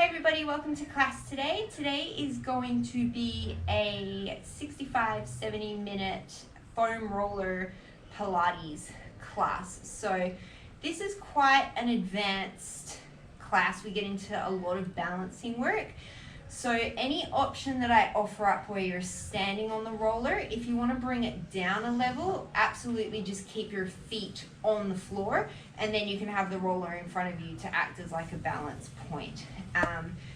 Hey everybody, welcome to class today. Today is going to be a 65-70 minute foam roller Pilates class. So this is quite an advanced class. We get into a lot of balancing work. So any option that I offer up where you're standing on the roller, if you want to bring it down a level, absolutely just keep your feet on the floor, and then you can have the roller in front of you to act as like a balance point.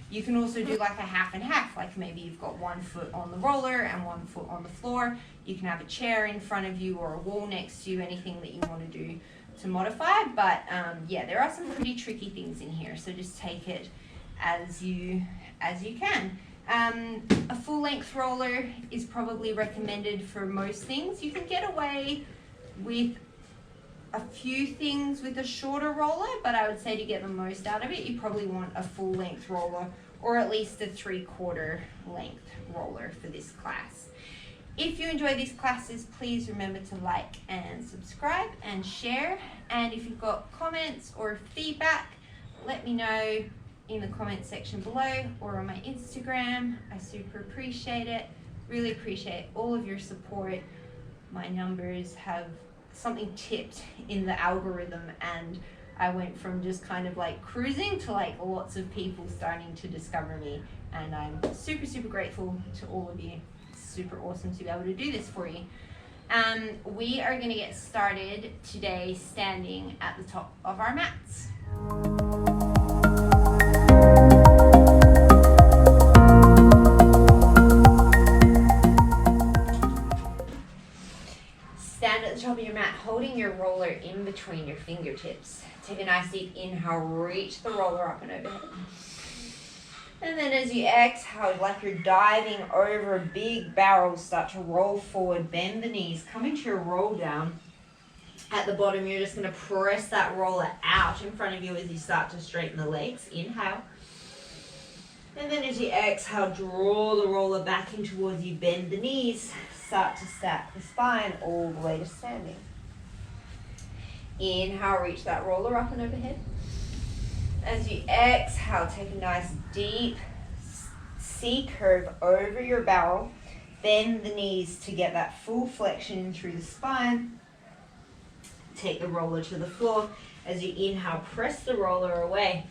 You can also do like a half and half, like maybe you've got 1 foot on the roller and 1 foot on the floor. You can have a chair in front of you or a wall next to you, anything that you want to do to modify. But yeah, there are some pretty tricky things in here, so just take it as you can. A full length roller is probably recommended for most things. You can get away with a few things with a shorter roller, but I would say to get the most out of it, you probably want a full length roller or at least a 3/4 length roller for this class. If you enjoy these classes, please remember to like and subscribe and share. And if you've got comments or feedback, let me know in the comment section below or on my Instagram. I super appreciate it. Really appreciate all of your support. My numbers have something tipped in the algorithm, and I went from just kind of like cruising to like lots of people starting to discover me, and I'm super grateful to all of you. It's super awesome to be able to do this for you. We are going to get started today standing at the top of our mats. Stand at the top of your mat, holding your roller in between your fingertips. Take a nice deep inhale, reach the roller up and overhead. And then as you exhale, like you're diving over a big barrel, start to roll forward, bend the knees, come into your roll down. At the bottom, you're just going to press that roller out in front of you as you start to straighten the legs. Inhale. And then as you exhale, draw the roller back in towards you, bend the knees. Start to stack the spine all the way to standing. Inhale, reach that roller up and overhead. As you exhale, take a nice deep C curve over your barrel. Bend the knees to get that full flexion through the spine. Take the roller to the floor. As you inhale, press the roller away.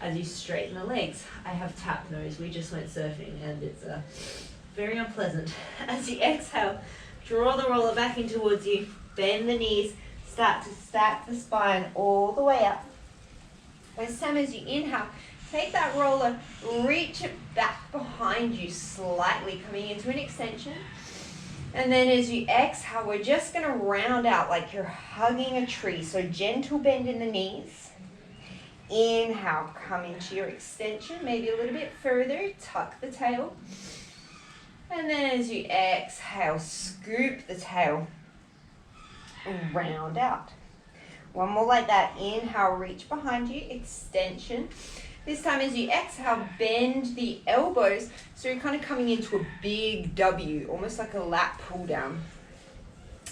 As you straighten the legs. I have tap nose. We just went surfing and it's very unpleasant. As you exhale, draw the roller back in towards you, bend the knees, start to stack the spine all the way up. This time as you inhale, take that roller, reach it back behind you slightly, coming into an extension. And then as you exhale, we're just going to round out like you're hugging a tree. So gentle bend in the knees. Inhale, come into your extension, maybe a little bit further, tuck the tail. And then as you exhale, scoop the tail and round out. One more like that. Inhale, reach behind you, extension. This time as you exhale, bend the elbows so you're kind of coming into a big W, almost like a lat pull down.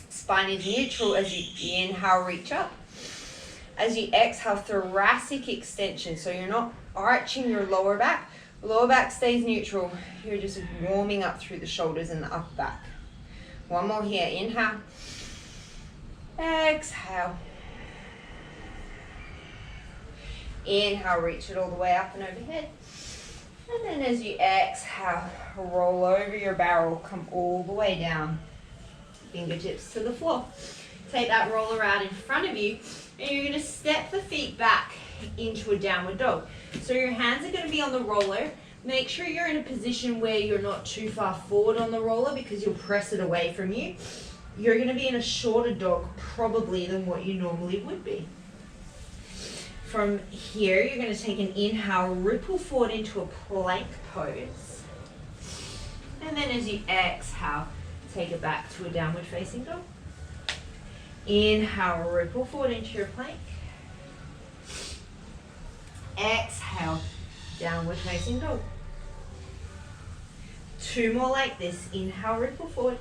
Spine is neutral as you inhale, reach up. As you exhale, thoracic extension, so you're not arching your lower back. Lower back stays neutral. You're just warming up through the shoulders and the upper back. One more here. Inhale. Exhale. Inhale, reach it all the way up and overhead. And then as you exhale, roll over your barrel, come all the way down. Fingertips to the floor. Take that roller out in front of you, and you're going to step the feet back into a downward dog. So your hands are going to be on the roller. Make sure you're in a position where you're not too far forward on the roller because you'll press it away from you. You're going to be in a shorter dog probably than what you normally would be. From here, you're going to take an inhale, ripple forward into a plank pose. And then as you exhale, take it back to a downward facing dog. Inhale, ripple forward into your plank. Exhale, downward facing dog. 2 more like this. Inhale, ripple forward.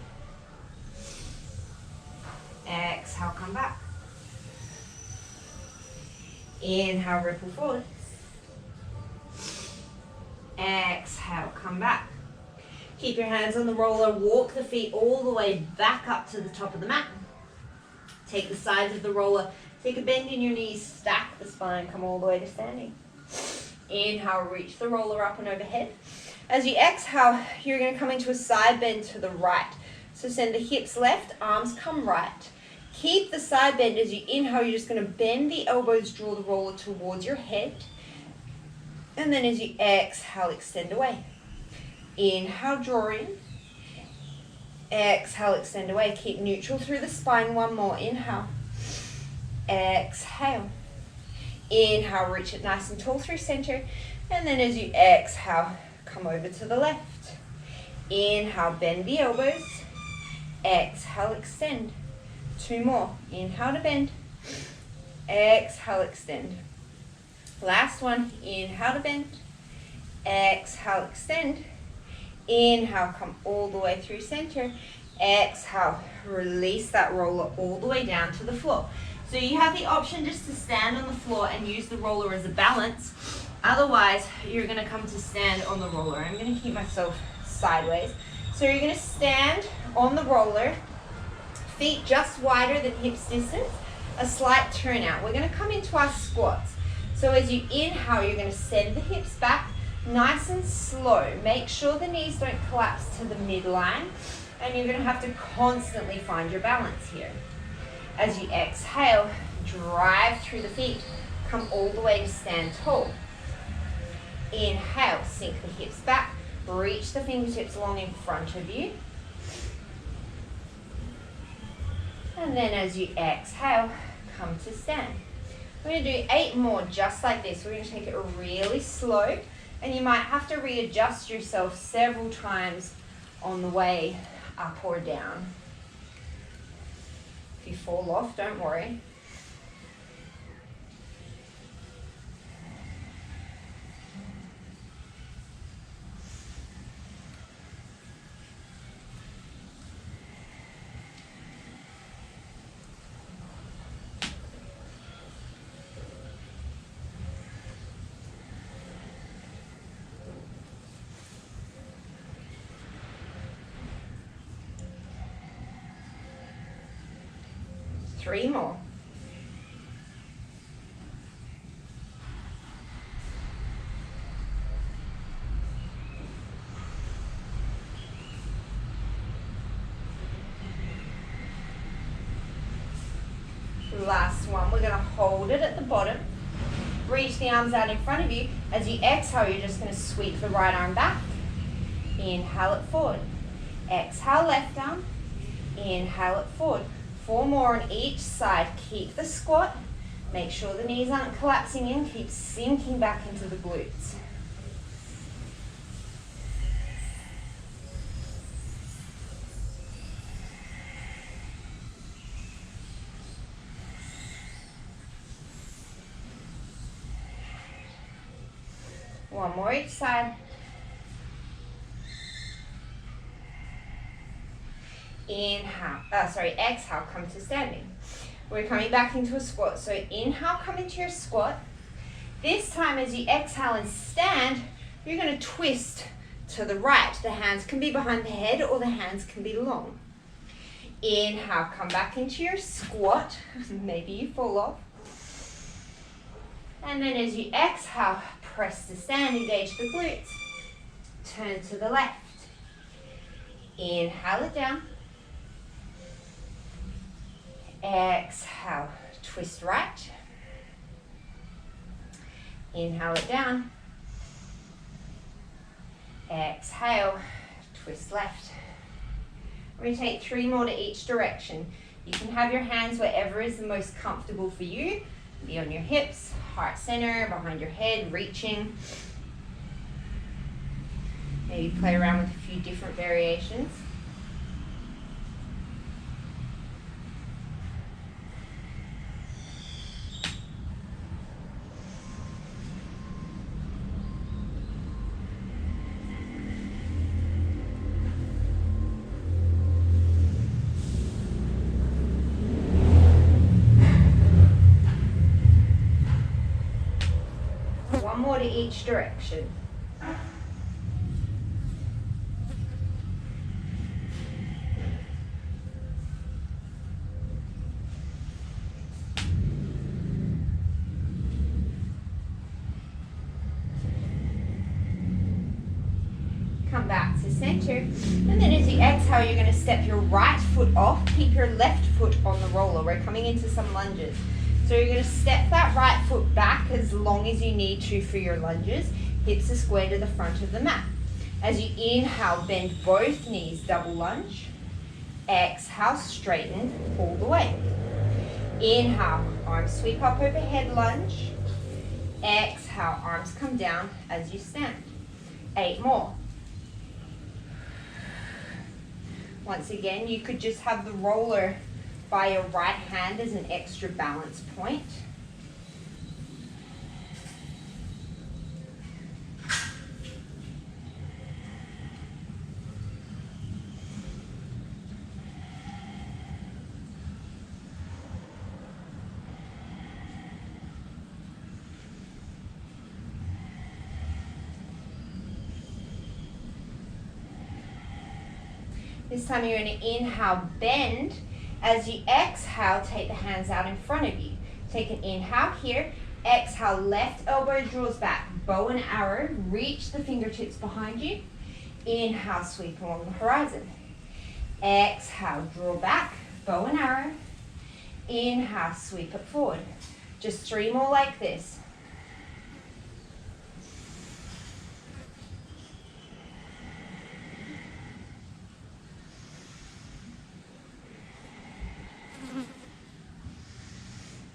Exhale, come back. Inhale, ripple forward. come back. Keep your hands on the roller, walk the feet all the way back up to the top of the mat. Take the sides of the roller, take a bend in your knees, stack the spine, come all the way to standing. Inhale, reach the roller up and overhead. As you exhale, you're going to come into a side bend to the right. So send the hips left, arms come right. Keep the side bend. As you inhale, you're just going to bend the elbows, draw the roller towards your head. And then as you exhale, extend away. Inhale, draw in. Exhale, extend away. Keep neutral through the spine. One more. Inhale. Exhale. Inhale, reach it nice and tall through center. And then as you exhale, come over to the left. Inhale, bend the elbows. Exhale, extend. Two more. Inhale to bend. Exhale, extend. Last one. Inhale to bend. Exhale, extend. Inhale, come all the way through center. Exhale, release that roller all the way down to the floor. So you have the option just to stand on the floor and use the roller as a balance. Otherwise, you're going to come to stand on the roller. I'm going to keep myself sideways. So you're going to stand on the roller, feet just wider than hips distance, a slight turn out. We're going to come into our squats. So as you inhale, you're going to send the hips back nice and slow. Make sure the knees don't collapse to the midline, and you're going to have to constantly find your balance here. As you exhale, drive through the feet. Come all the way to stand tall. Inhale, sink the hips back. Reach the fingertips long in front of you. And then as you exhale, come to stand. We're going to do 8 more just like this. We're going to take it really slow, and you might have to readjust yourself several times on the way up or down. If you fall off, don't worry. Three more. Last one. We're going to hold it at the bottom. Reach the arms out in front of you. As you exhale, you're just going to sweep the right arm back. Inhale it forward. Exhale, left arm. Inhale it forward. 4 more on each side. Keep the squat. Make sure the knees aren't collapsing in. Keep sinking back into the glutes. One more each side. Exhale, come to standing. We're coming back into a squat. So inhale, come into your squat. This time as you exhale and stand, you're going to twist to the right. The hands can be behind the head or the hands can be long. Inhale, come back into your squat. Maybe you fall off. And then as you exhale, press to stand, engage the glutes. Turn to the left. Inhale it down. Exhale, twist right. Inhale it down. Exhale, twist left. We're going to take 3 more to each direction. You can have your hands wherever is the most comfortable for you. Be on your hips, heart center, behind your head, reaching. Maybe play around with a few different variations. One more to each direction. Come back to center. And then as you exhale, you're going to step your right foot off. Keep your left foot on the roller. We're coming into some lunges. So you're going to step that right foot back as long as you need to for your lunges. Hips are square to the front of the mat. As you inhale, bend both knees, double lunge. Exhale, straighten all the way. Inhale, arms sweep up overhead, lunge. Exhale, arms come down as you stand. 8 more. Once again, you could just have the roller by your right hand as an extra balance point. This time you're going to inhale, bend. As you exhale, take the hands out in front of you. Take an inhale here. Exhale, left elbow draws back. Bow and arrow, reach the fingertips behind you. Inhale, sweep along the horizon. Exhale, draw back, bow and arrow. Inhale, sweep it forward. Just 3 more like this.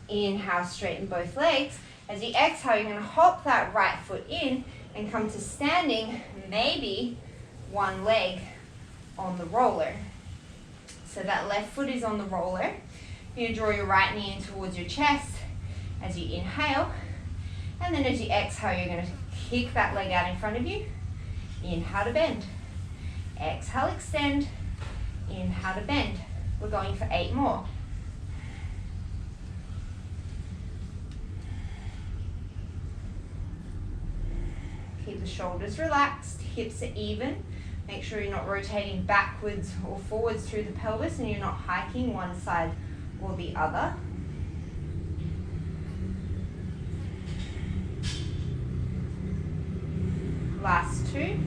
Inhale, straighten both legs. As you exhale, you're going to hop that right foot in and come to standing, maybe one leg on the roller. So that left foot is on the roller. You're going to draw your right knee in towards your chest as you inhale. And then as you exhale, you're going to kick that leg out in front of you. Inhale to bend. Exhale, extend. Inhale to bend. We're going for 8 more. Keep the shoulders relaxed, hips are even. Make sure you're not rotating backwards or forwards through the pelvis and you're not hiking one side or the other. Last 2.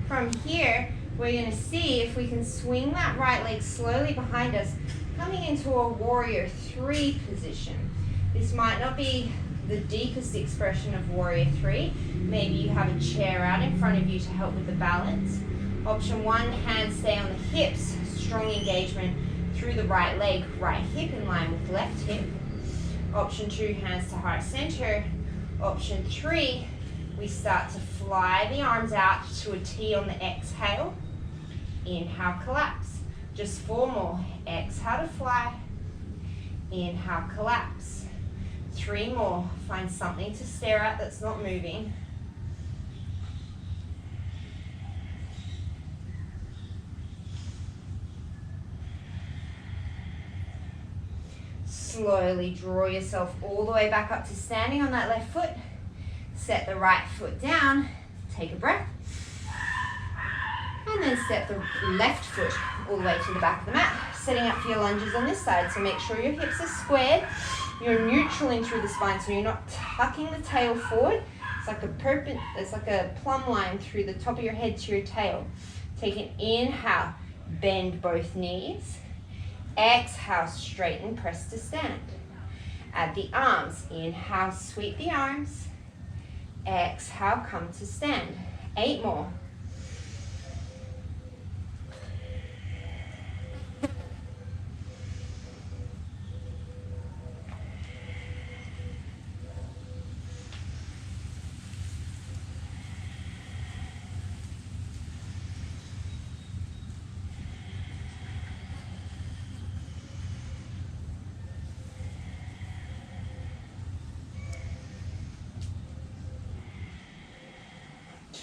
From here, we're going to see if we can swing that right leg slowly behind us, coming into a warrior 3 position. This might not be the deepest expression of warrior 3. Maybe you have a chair out in front of you to help with the balance. Option 1, hands stay on the hips, strong engagement through the right leg, right hip in line with left hip. Option 2, hands to heart center. Option 3, we start to fly the arms out to a T on the exhale. Inhale, collapse. Just 4 more. Exhale to fly. Inhale, collapse. 3 more. Find something to stare at that's not moving. Slowly draw yourself all the way back up to standing on that left foot. Set the right foot down. Take a breath. And then step the left foot all the way to the back of the mat. Setting up for your lunges on this side. So make sure your hips are squared. You're neutraling through the spine, so you're not tucking the tail forward. It's like a plumb line through the top of your head to your tail. Take an inhale, bend both knees. Exhale, straighten, press to stand. Add the arms. Inhale, sweep the arms. Exhale, come to stand. 8 more.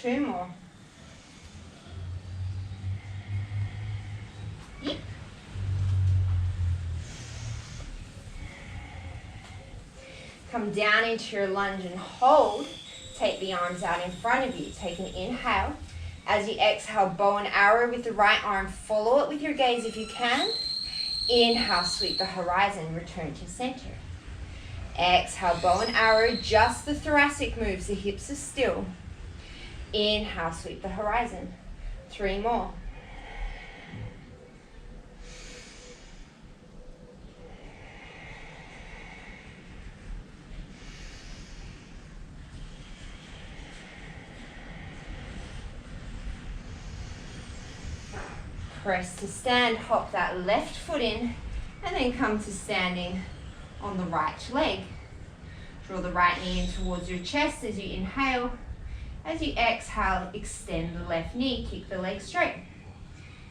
Two more. Yep. Come down into your lunge and hold. Take the arms out in front of you. Take an inhale. As you exhale, bow and arrow with the right arm. Follow it with your gaze if you can. Inhale, sweep the horizon. Return to center. Exhale, bow and arrow, just the thoracic moves, the hips are still. Inhale, sweep the horizon. 3 more. Press to stand, hop that left foot in, and then come to standing on the right leg. Draw the right knee in towards your chest as you inhale. As you exhale, extend the left knee, kick the leg straight.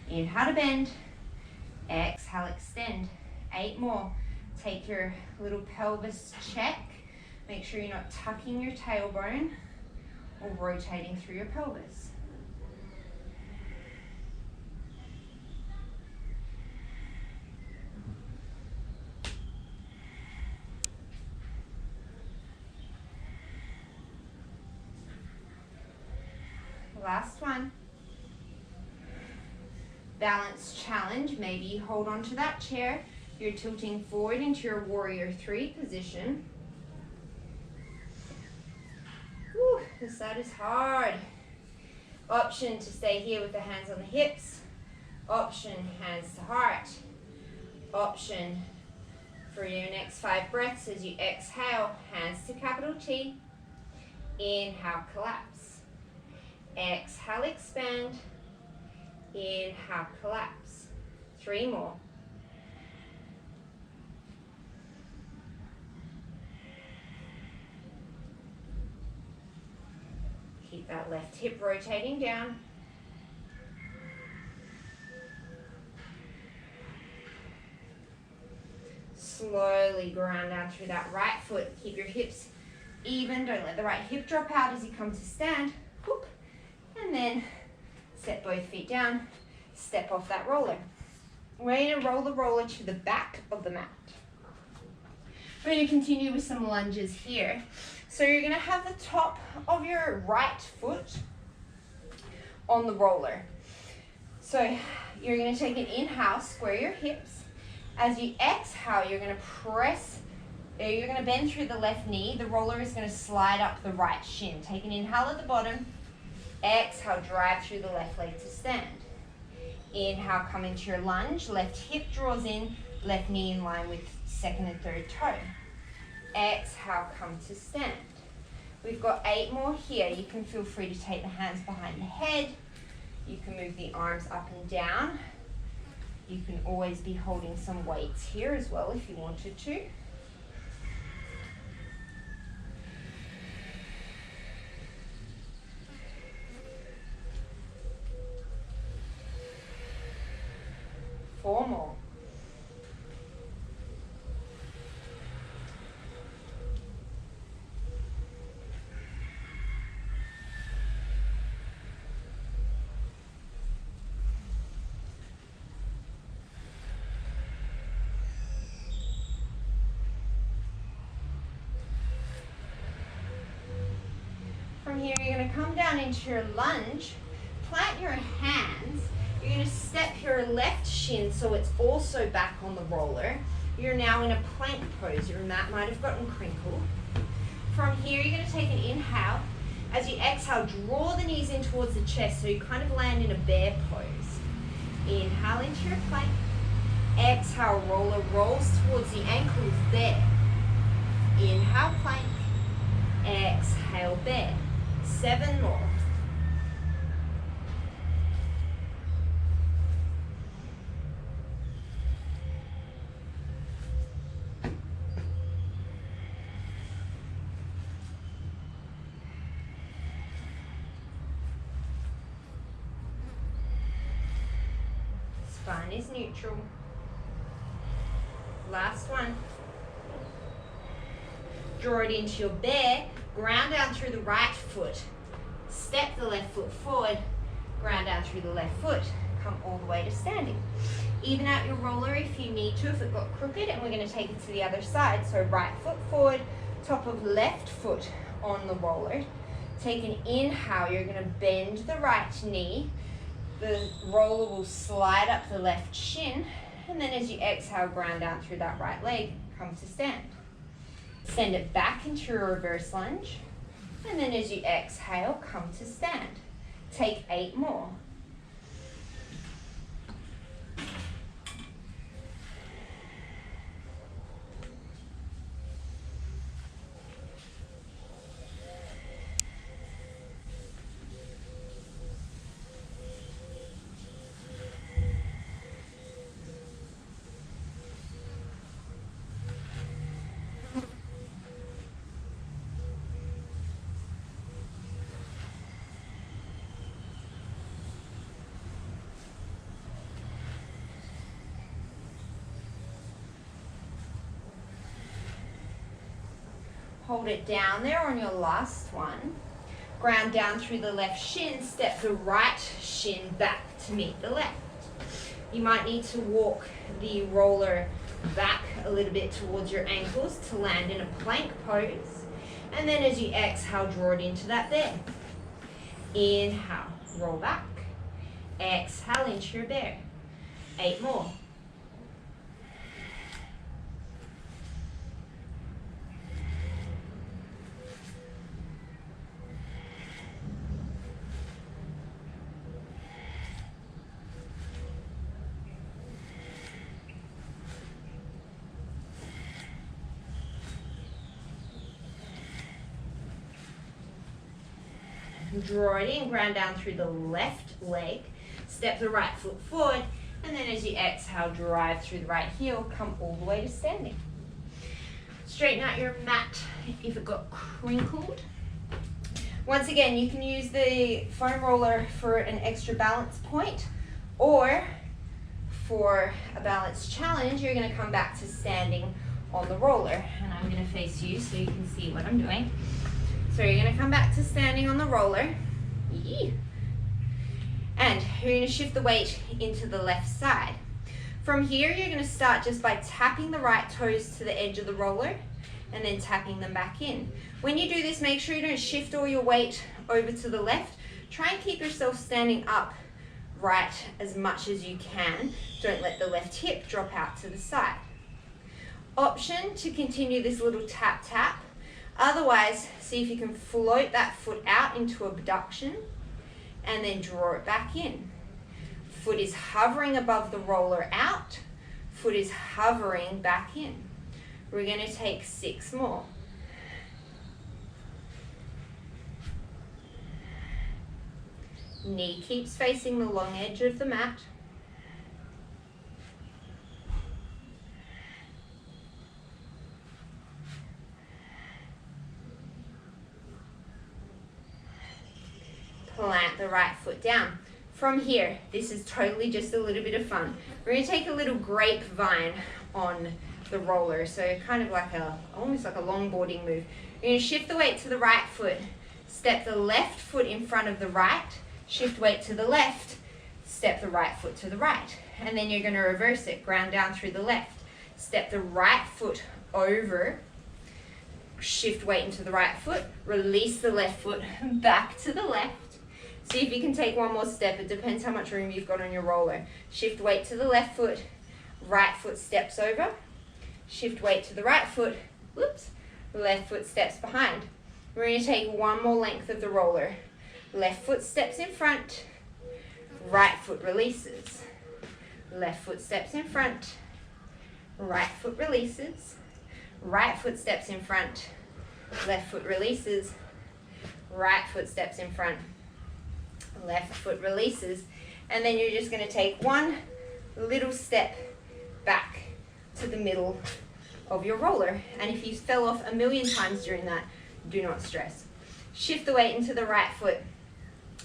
Inhale to bend, exhale, extend. 8 more. Take your little pelvis check. Make sure you're not tucking your tailbone or rotating through your pelvis. Last one. Balance challenge. Maybe you hold on to that chair. You're tilting forward into your warrior 3 position. Whew, this side is hard. Option to stay here with the hands on the hips. Option, hands to heart. Option for your next 5 breaths as you exhale, hands to capital T. Inhale, collapse. Exhale, expand. Inhale, collapse. 3 more. Keep that left hip rotating down. Slowly ground down through that right foot. Keep your hips even. Don't let the right hip drop out as you come to stand. Whoop. And then set both feet down, step off that roller. We're going to roll the roller to the back of the mat. We're going to continue with some lunges here. So you're going to have the top of your right foot on the roller. So you're going to take an inhale, square your hips. As you exhale, you're going to press, you're going to bend through the left knee. The roller is going to slide up the right shin. Take an inhale at the bottom. Exhale, drive through the left leg to stand. Inhale, come into your lunge. Left hip draws in, left knee in line with second and third toe. Exhale, come to stand. We've got 8 more here. You can feel free to take the hands behind the head. You can move the arms up and down. You can always be holding some weights here as well if you wanted to. Four more. From here, you're going to come down into your lunge, plant your hands. You're going to step your left shin so it's also back on the roller. You're now in a plank pose. Your mat might have gotten crinkled. From here, you're going to take an inhale. As you exhale, draw the knees in towards the chest so you kind of land in a bear pose. Inhale into your plank. Exhale, roller rolls towards the ankles, bear. Inhale, plank. Exhale, bear. 7 more. Spine is neutral. Last one. Draw it into your bear. Ground down through the right foot. Step the left foot forward. Ground down through the left foot. Come all the way to standing. Even out your roller if you need to, if it got crooked, and we're going to take it to the other side. So right foot forward, top of left foot on the roller. Take an inhale. You're going to bend the right knee. The roller will slide up the left shin, and then as you exhale, ground down through that right leg, come to stand. Send it back into your reverse lunge. And then as you exhale, come to stand. Take 8 more. Hold it down there on your last one. Ground down through the left shin, step the right shin back to meet the left. You might need to walk the roller back a little bit towards your ankles to land in a plank pose. And then as you exhale, draw it into that bear. Inhale, roll back. Exhale into your bear. 8 more. Draw it in, ground down through the left leg, step the right foot forward, and then as you exhale, drive through the right heel, come all the way to standing. Straighten out your mat if it got crinkled. Once again, you can use the foam roller for an extra balance point, or for a balance challenge, you're going to come back to standing on the roller. And I'm going to face you so you can see what I'm doing. So you're going to come back to standing on the roller. And you're going to shift the weight into the left side. From here, you're going to start just by tapping the right toes to the edge of the roller and then tapping them back in. When you do this, make sure you don't shift all your weight over to the left. Try and keep yourself standing up right as much as you can. Don't let the left hip drop out to the side. Option to continue this little tap tap. Otherwise, see if you can float that foot out into abduction and then draw it back in. Foot is hovering above the roller out. Foot is hovering back in. We're going to take 6 more. Knee keeps facing the long edge of the mat. Plant the right foot down. From here, this is totally just a little bit of fun. We're going to take a little grapevine on the roller, so kind of like almost like a longboarding move. You're going to shift the weight to the right foot, step the left foot in front of the right, shift weight to the left, step the right foot to the right, and then you're going to reverse it, ground down through the left, step the right foot over, shift weight into the right foot, release the left foot back to the left. See if you can take one more step. It depends how much room you've got on your roller. Shift weight to the left foot, right foot steps over, shift weight to the right foot, whoops, left foot steps behind. We're going to take one more length of the roller. Left foot steps in front, right foot releases. Left foot steps in front, right foot releases. Right foot steps in front, left foot releases. Right foot steps in front, left foot releases. And then you're just going to take one little step back to the middle of your roller. And if you fell off a million times during that, do not stress. Shift the weight into the right foot.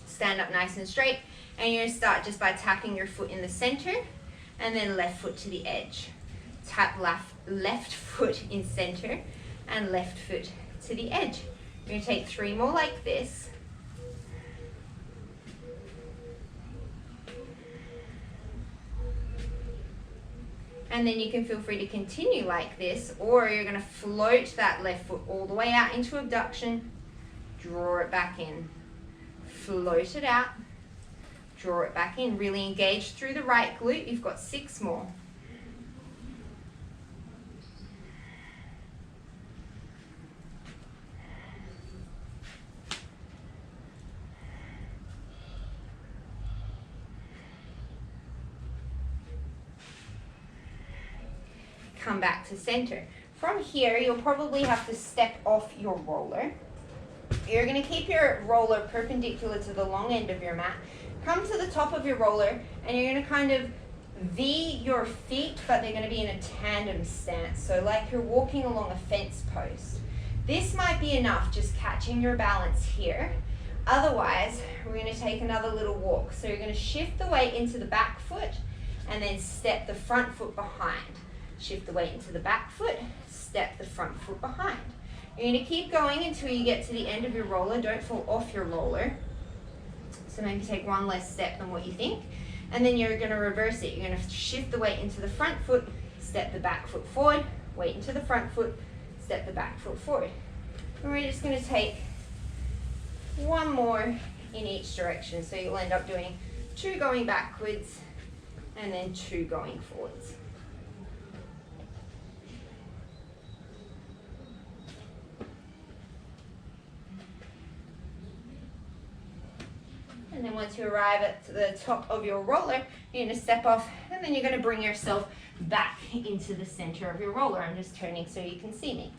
Stand up nice and straight. And you're going to start just by tapping your foot in the center and then left foot to the edge. Tap left foot in center and left foot to the edge. You're going to take 3 more like this. And then you can feel free to continue like this, or you're going to float that left foot all the way out into abduction, draw it back in, float it out, draw it back in. Really engage through the right glute. You've got 6 more. come back to center. From here, you'll probably have to step off your roller. You're going to keep your roller perpendicular to the long end of your mat. Come to the top of your roller, and you're going to kind of V your feet, but they're going to be in a tandem stance. So like you're walking along a fence post. This might be enough, just catching your balance here. Otherwise, we're going to take another little walk. So you're going to shift the weight into the back foot, and then step the front foot behind. Shift the weight into the back foot, step the front foot behind. You're going to keep going until you get to the end of your roller. Don't fall off your roller. So maybe take one less step than what you think. And then you're going to reverse it. You're going to shift the weight into the front foot, step the back foot forward, weight into the front foot, step the back foot forward. And we're just going to take one more in each direction. So you'll end up doing 2 going backwards and then 2 going forwards. And then once you arrive at the top of your roller, you're going to step off, and then you're going to bring yourself back into the center of your roller. I'm just turning so you can see me.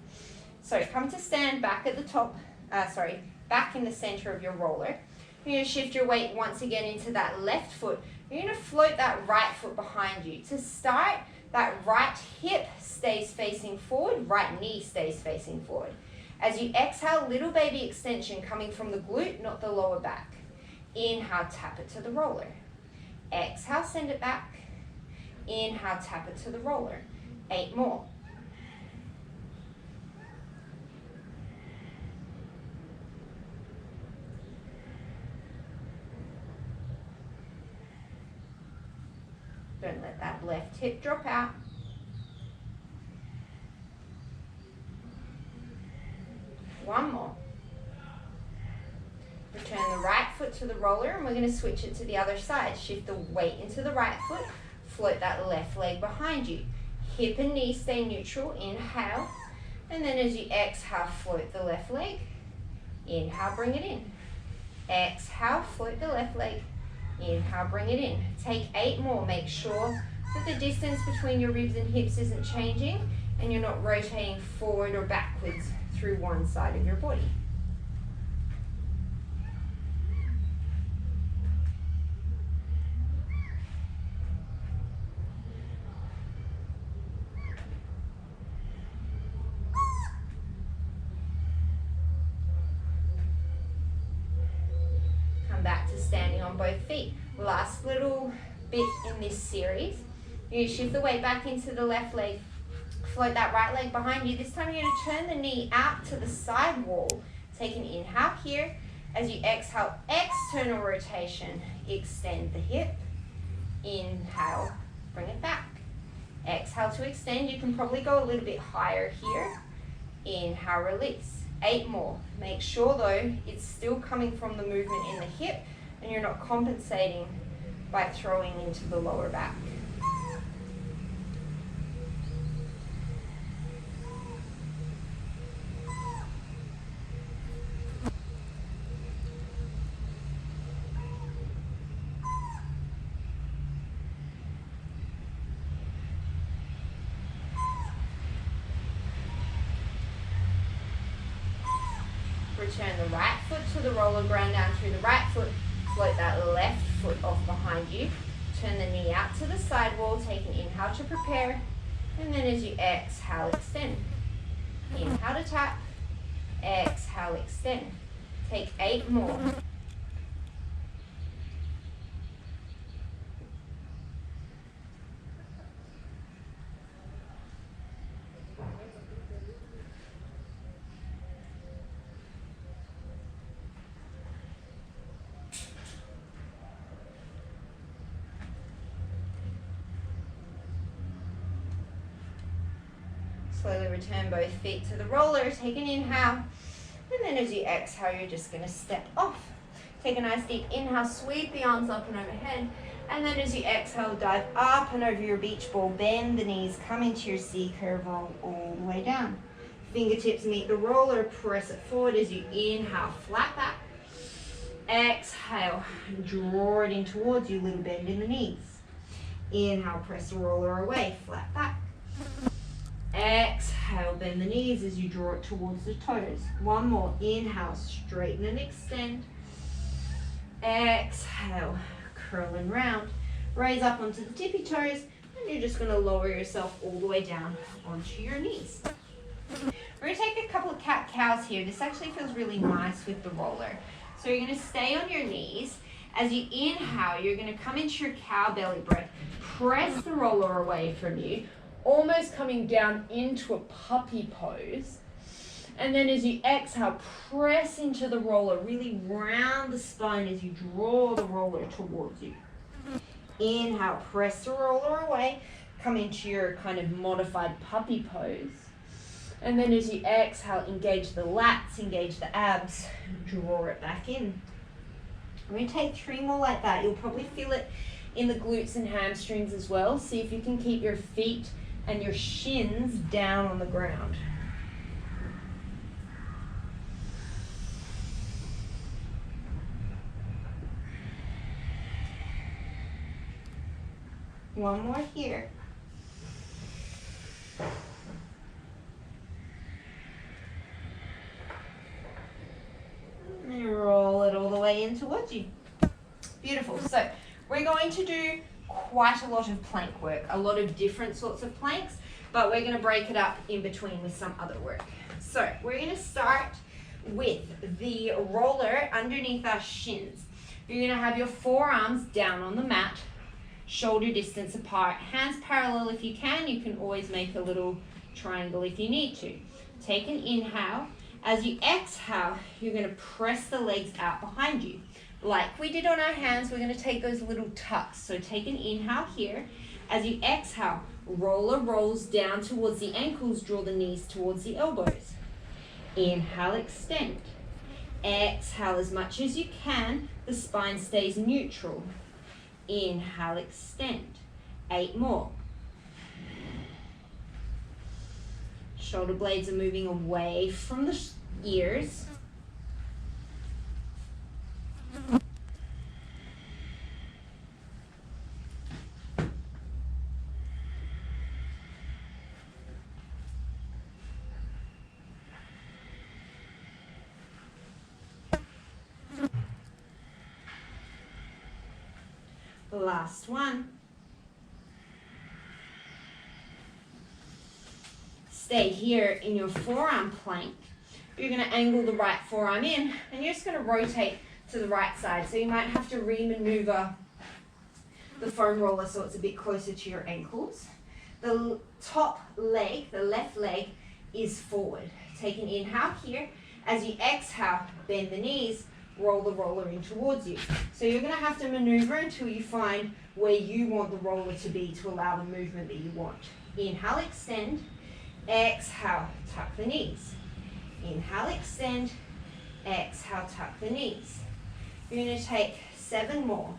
So come to stand back at the top, back in the center of your roller. You're going to shift your weight once again into that left foot. You're going to float that right foot behind you. To start, that right hip stays facing forward, right knee stays facing forward. As you exhale, little baby extension coming from the glute, not the lower back. Inhale, tap it to the roller. Exhale, send it back. Inhale, tap it to the roller. 8 more. Don't let that left hip drop out. One more. Return the right foot to the roller, and we're going to switch it to the other side. Shift the weight into the right foot, float that left leg behind you. Hip and knee stay neutral, inhale, and then as you exhale, float the left leg. Inhale, bring it in. Exhale, float the left leg. Inhale, bring it in. Take 8 more. Make sure that the distance between your ribs and hips isn't changing, and you're not rotating forward or backwards through one side of your body. Back to standing on both feet. Last little bit in this series. You shift the weight back into the left leg. Float that right leg behind you. This time you're going to turn the knee out to the side wall. Take an inhale here. As you exhale, external rotation. Extend the hip. Inhale, bring it back. Exhale to extend. You can probably go a little bit higher here. Inhale, release. 8 more. Make sure though, it's still coming from the movement in the hip and you're not compensating by throwing into the lower back. Return the right foot to the roller, ground down through the right foot, float that left foot off behind you, turn the knee out to the side wall, take an inhale to prepare, and then as you exhale, extend. Inhale to tap, exhale, extend. Take 8 more. Slowly return both feet to the roller, take an inhale, and then as you exhale, you're just going to step off. Take a nice deep inhale, sweep the arms up and overhead, and then as you exhale, dive up and over your beach ball, bend the knees, come into your C curve, roll all the way down. Fingertips meet the roller, press it forward as you inhale, flat back. Exhale, draw it in towards you, little bend in the knees. Inhale, press the roller away, flat back. Exhale, bend the knees as you draw it towards the toes. One more. Inhale, straighten and extend. Exhale, curl and round. Raise up onto the tippy toes, and you're just going to lower yourself all the way down onto your knees. We're going to take a couple of cat-cows here. This actually feels really nice with the roller. So you're going to stay on your knees. As you inhale, you're going to come into your cow belly breath. Press the roller away from you, almost coming down into a puppy pose. And then as you exhale, press into the roller, really round the spine as you draw the roller towards you. Inhale, press the roller away, come into your kind of modified puppy pose. And then as you exhale, engage the lats, engage the abs, draw it back in. We're going to take 3 more like that. You'll probably feel it in the glutes and hamstrings as well. See if you can keep your feet and your shins down on the ground. One more here. And roll it all the way in towards you. Beautiful. So we're going to do quite a lot of plank work, a lot of different sorts of planks, but we're going to break it up in between with some other work. So we're going to start with the roller underneath our shins. You're going to have your forearms down on the mat, shoulder distance apart, hands parallel if you can. You can always make a little triangle if you need to. Take an inhale. As you exhale, you're going to press the legs out behind you. Like we did on our hands, we're going to take those little tucks. So take an inhale here. As you exhale, roller rolls down towards the ankles, draw the knees towards the elbows. Inhale, extend. Exhale as much as you can, the spine stays neutral. Inhale, extend. 8 more. Shoulder blades are moving away from the ears. Last one. Stay here in your forearm plank. You're going to angle the right forearm in, and you're just going to rotate to the right side. So you might have to re-maneuver the foam roller so it's a bit closer to your ankles. The top leg, the left leg, is forward. Take an inhale here. As you exhale, bend the knees, roll the roller in towards you. So you're going to have to maneuver until you find where you want the roller to be to allow the movement that you want. Inhale, extend. Exhale, tuck the knees. Inhale, extend. Exhale, tuck the knees. You're going to take 7 more.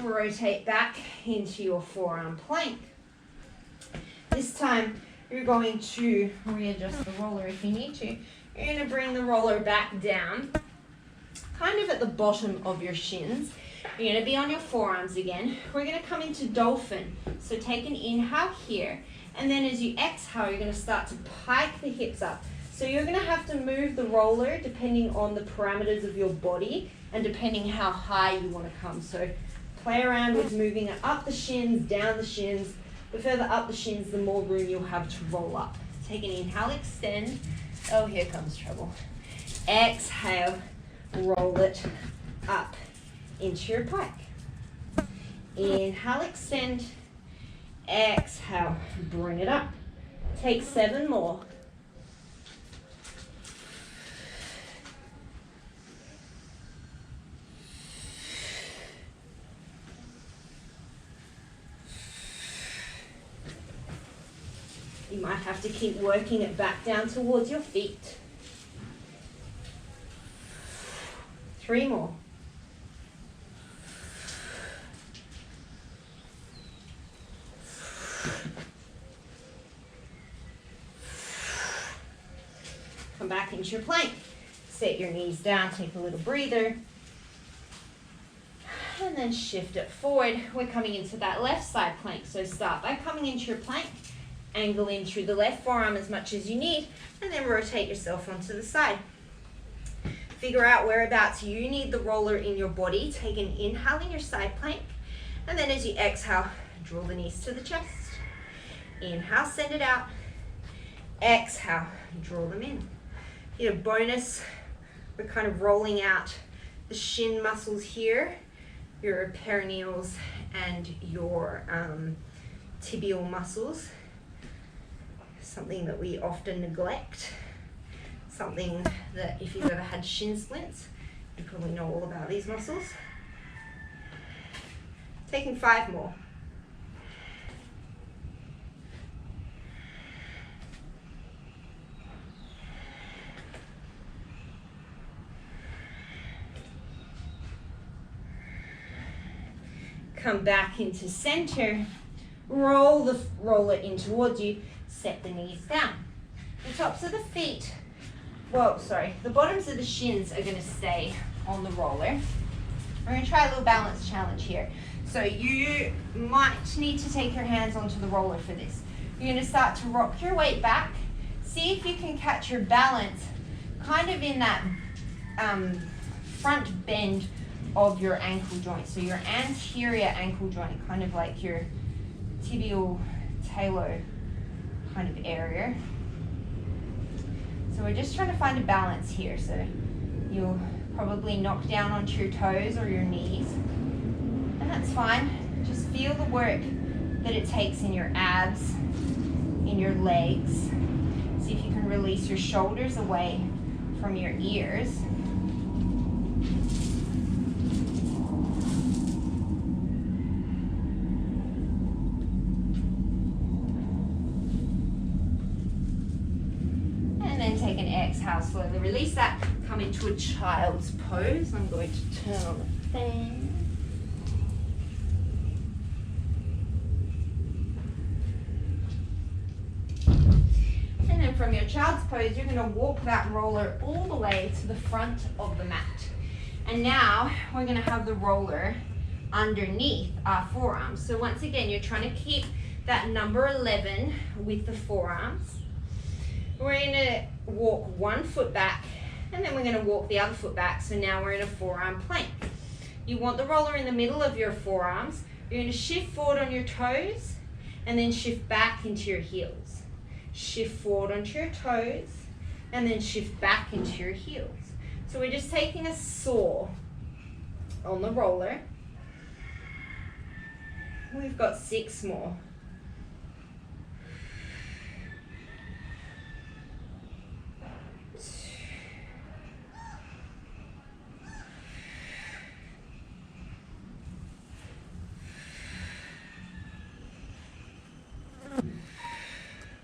Rotate back into your forearm plank. This time you're going to readjust the roller if you need to. You're going to bring the roller back down, kind of at the bottom of your shins. You're going to be on your forearms again. We're going to come into dolphin. So take an inhale here, and then as you exhale, you're going to start to pike the hips up. So you're going to have to move the roller depending on the parameters of your body and depending how high you want to come. So play around with moving it up the shins, down the shins. The further up the shins, the more room you'll have to roll up. Take an inhale, extend. Oh, here comes trouble. Exhale, roll it up into your pike. Inhale, extend. Exhale, bring it up. Take 7 more. You might have to keep working it back down towards your feet. 3 more. Come back into your plank. Set your knees down, take a little breather. And then shift it forward. We're coming into that left side plank. So start by coming into your plank. Angle in through the left forearm as much as you need. And then rotate yourself onto the side. Figure out whereabouts you need the roller in your body. Take an inhale in your side plank. And then as you exhale, draw the knees to the chest. Inhale, send it out. Exhale, draw them in. Get a bonus. We're kind of rolling out the shin muscles here, your perineals and your tibial muscles. Something that we often neglect. Something that if you've ever had shin splints, you probably know all about these muscles. Taking 5 more. Come back into center. Roll the roller in towards you. Set the knees down. The tops of the feet, the bottoms of the shins are going to stay on the roller. We're going to try a little balance challenge here. So you might need to take your hands onto the roller for this. You're going to start to rock your weight back. See if you can catch your balance kind of in that front bend of your ankle joint. So your anterior ankle joint, kind of like your tibial talar kind of area. So we're just trying to find a balance here. So you'll probably knock down onto your toes or your knees. And that's fine. Just feel the work that it takes in your abs, in your legs. See if you can release your shoulders away from your ears. Take an exhale, slowly release that. Come into a child's pose. I'm going to turn on the fan. And then from your child's pose, you're going to walk that roller all the way to the front of the mat. And now we're going to have the roller underneath our forearms. So once again, you're trying to keep that number 11 with the forearms. We're going to walk one foot back, and then we're going to walk the other foot back. So now we're in a forearm plank. You want the roller in the middle of your forearms. You're going to shift forward on your toes, and then shift back into your heels. Shift forward onto your toes, and then shift back into your heels. So we're just taking a saw on the roller. We've got 6 more.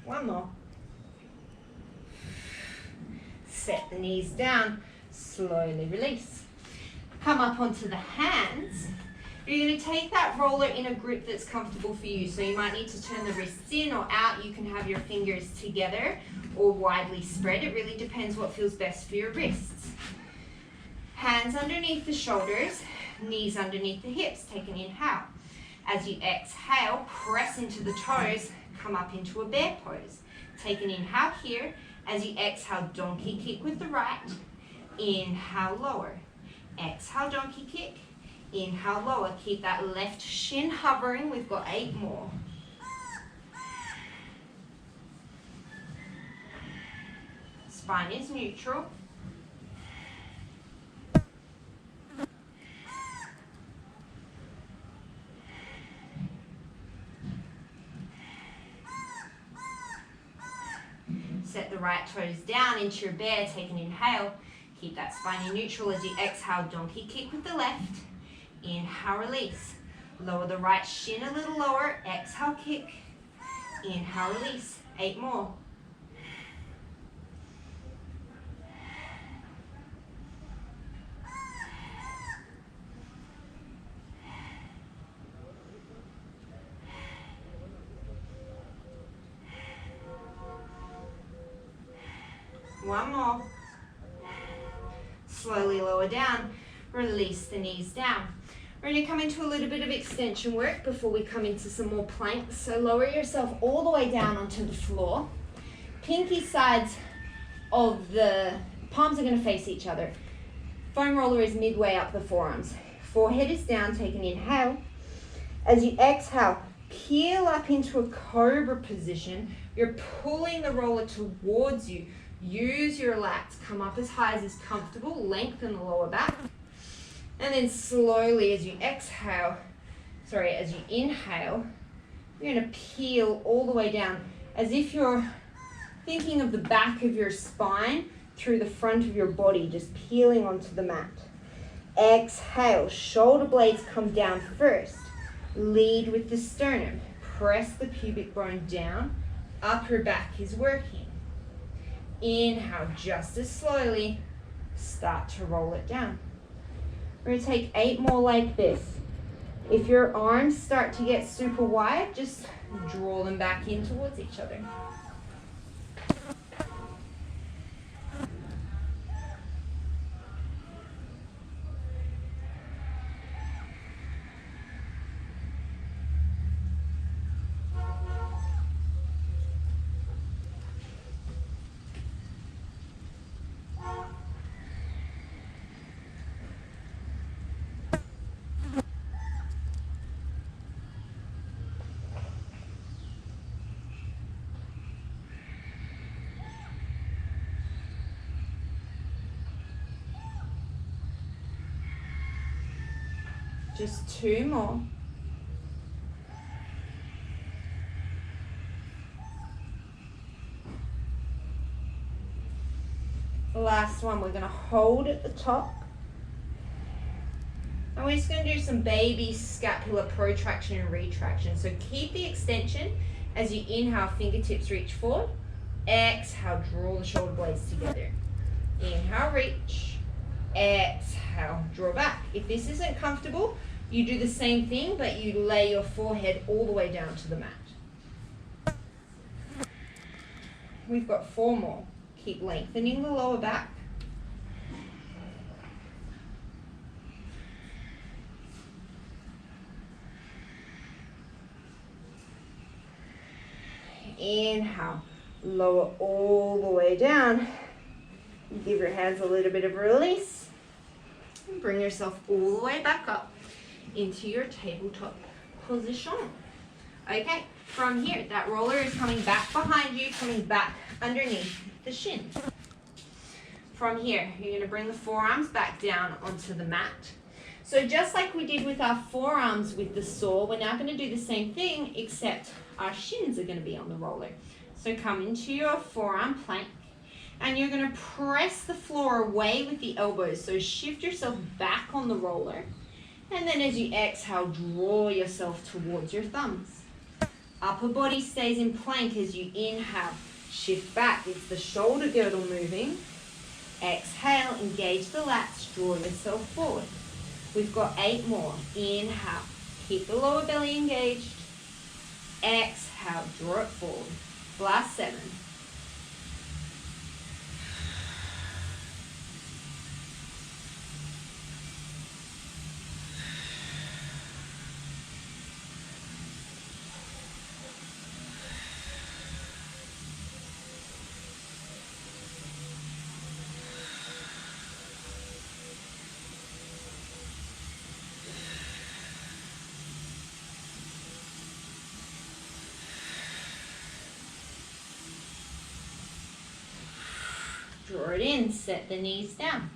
One more. Set the knees down, slowly release. Come up onto the hands. You're going to take that roller in a grip that's comfortable for you. So you might need to turn the wrists in or out. You can have your fingers together or widely spread. It really depends what feels best for your wrists. Hands underneath the shoulders, knees underneath the hips. Take an inhale. As you exhale, press into the toes. Come up into a bear pose. Take an inhale here. As you exhale, donkey kick with the right. Inhale, lower. Exhale, donkey kick. Inhale, lower. Keep that left shin hovering. We've got 8 more. Spine is neutral. Set the right toes down into your bear. Take an inhale. Keep that spine in neutral as you exhale. Donkey kick with the left. Inhale, release. Lower the right shin a little lower. Exhale, kick. Inhale, release. 8 more. One more. Slowly lower down. Release the knees down. We're going to come into a little bit of extension work before we come into some more planks. So lower yourself all the way down onto the floor. Pinky sides of the palms are going to face each other. Foam roller is midway up the forearms. Forehead is down, take an inhale. As you exhale, peel up into a cobra position. You're pulling the roller towards you. Use your lats. Come up as high as is comfortable. Lengthen the lower back. And then slowly as you inhale, you're going to peel all the way down as if you're thinking of the back of your spine through the front of your body, just peeling onto the mat. Exhale, shoulder blades come down first. Lead with the sternum. Press the pubic bone down. Upper back is working. Inhale, just as slowly, start to roll it down. We're going to take 8 more like this. If your arms start to get super wide, just draw them back in towards each other. Just 2 more. The last one, we're going to hold at the top. And we're just going to do some baby scapular protraction and retraction. So keep the extension as you inhale, fingertips reach forward. Exhale, draw the shoulder blades together. Inhale, reach. Exhale, draw back. If this isn't comfortable, you do the same thing, but you lay your forehead all the way down to the mat. We've got 4 more. Keep lengthening the lower back. Inhale, lower all the way down. Give your hands a little bit of release. And bring yourself all the way back up into your tabletop position. Okay, from here, that roller is coming back behind you, coming back underneath the shins. From here, you're going to bring the forearms back down onto the mat. So just like we did with our forearms with the saw, we're now going to do the same thing, except our shins are going to be on the roller. So come into your forearm plank, and you're going to press the floor away with the elbows. So shift yourself back on the roller. And then as you exhale, draw yourself towards your thumbs. Upper body stays in plank as you inhale. Shift back. It's the shoulder girdle moving. Exhale, engage the lats. Draw yourself forward. We've got 8 more. Inhale. Keep the lower belly engaged. Exhale, draw it forward. Last 7. Draw it in, set the knees down.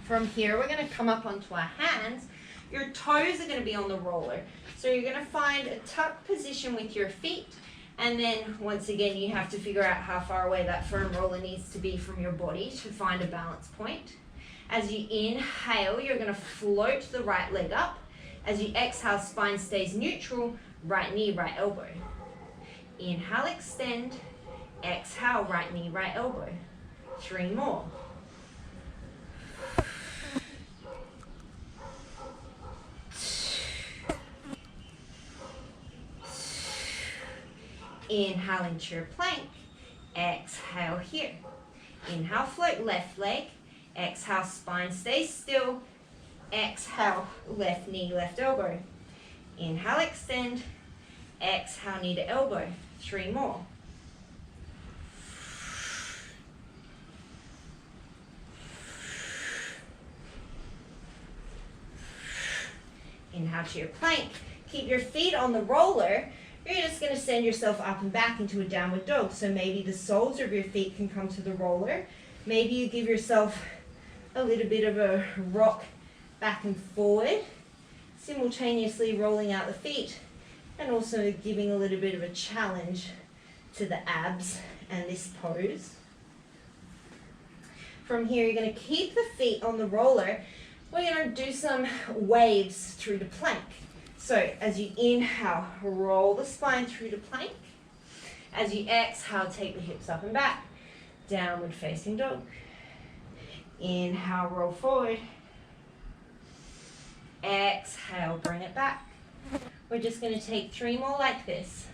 From here, we're going to come up onto our hands. Your toes are going to be on the roller. So you're going to find a tuck position with your feet. And then, once again, you have to figure out how far away that foam roller needs to be from your body to find a balance point. As you inhale, you're going to float the right leg up. As you exhale, spine stays neutral, right knee, right elbow. Inhale, extend. Exhale, right knee, right elbow. 3 more. Inhale into your plank. Exhale here. Inhale, float left leg. Exhale, spine stays still. Exhale, left knee, left elbow. Inhale, extend. Exhale, knee to elbow. 3 more. Inhale to your plank. Keep your feet on the roller. You're just going to send yourself up and back into a downward dog. So maybe the soles of your feet can come to the roller. Maybe you give yourself a little bit of a rock back and forward, simultaneously rolling out the feet and also giving a little bit of a challenge to the abs and this pose. From here, you're going to keep the feet on the roller. We're going to do some waves through the plank. So as you inhale, roll the spine through the plank. As you exhale, take the hips up and back. Downward facing dog. Inhale, roll forward. Exhale, bring it back. We're just going to take 3 more like this.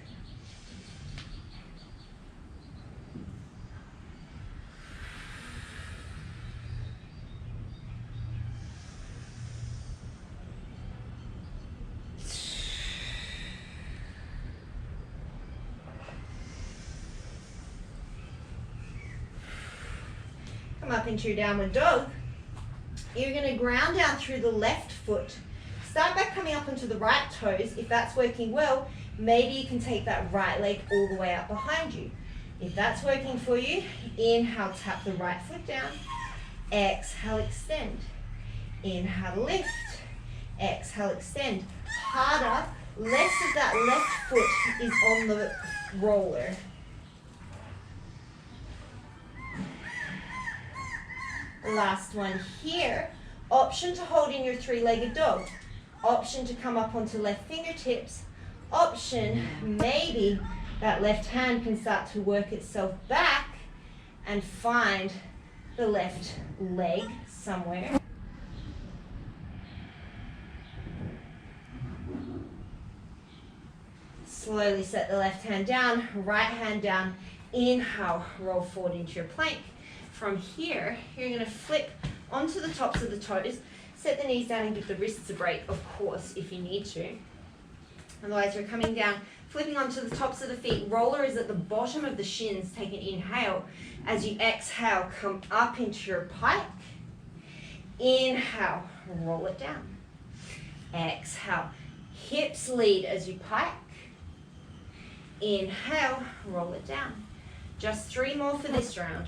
Come up into your downward dog. You're going to ground down through the left foot. Start by coming up onto the right toes. If that's working well, maybe you can take that right leg all the way out behind you. If that's working for you, inhale, tap the right foot down. Exhale, extend. Inhale, lift. Exhale, extend. Harder, less of that left foot is on the roller. Last one here. Option to hold in your 3-legged dog. Option to come up onto left fingertips. Option, maybe that left hand can start to work itself back and find the left leg somewhere. Slowly set the left hand down, right hand down. Inhale, roll forward into your plank. From here, you're going to flip onto the tops of the toes, set the knees down and give the wrists a break, of course, if you need to. Otherwise, you're coming down, flipping onto the tops of the feet. Roller is at the bottom of the shins. Take an inhale. As you exhale, come up into your pike. Inhale, roll it down. Exhale, hips lead as you pike. Inhale, roll it down. Just 3 more for this round.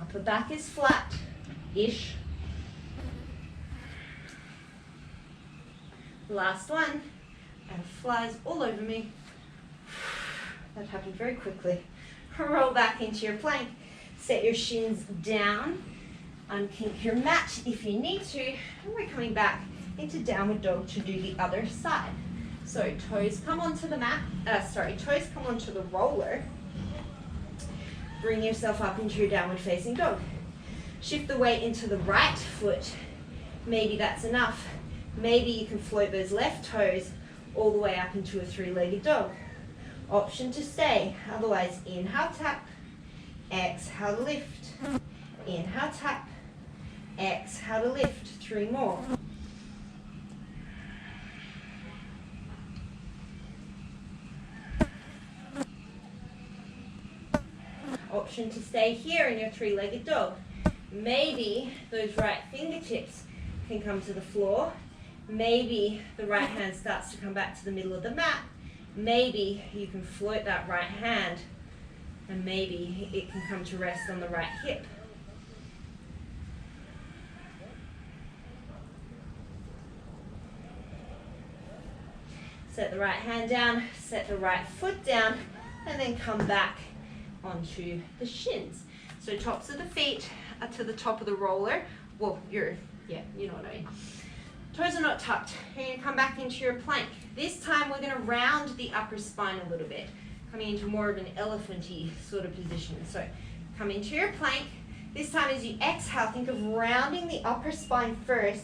Upper back is flat-ish. Last one. And flies all over me. That happened very quickly. Roll back into your plank. Set your shins down. Unkink your mat if you need to. And we're coming back into downward dog to do the other side. So toes come onto the mat. Toes come onto the roller. Bring yourself up into your downward facing dog. Shift the weight into the right foot. Maybe that's enough. Maybe you can float those left toes all the way up into a 3-legged dog. Option to stay. Otherwise, inhale, tap. Exhale to lift. Inhale, tap. Exhale to lift. 3 more. Option to stay here in your 3-legged dog. Maybe those right fingertips can come to the floor. Maybe the right hand starts to come back to the middle of the mat. Maybe you can float that right hand and maybe it can come to rest on the right hip. Set the right hand down, set the right foot down, and then come back onto the shins. So tops of the feet are to the top of the roller. Well, you know what I mean. Toes are not tucked. You're going to come back into your plank. This time we're going to round the upper spine a little bit, coming into more of an elephant-y sort of position. So come into your plank. This time as you exhale, think of rounding the upper spine first.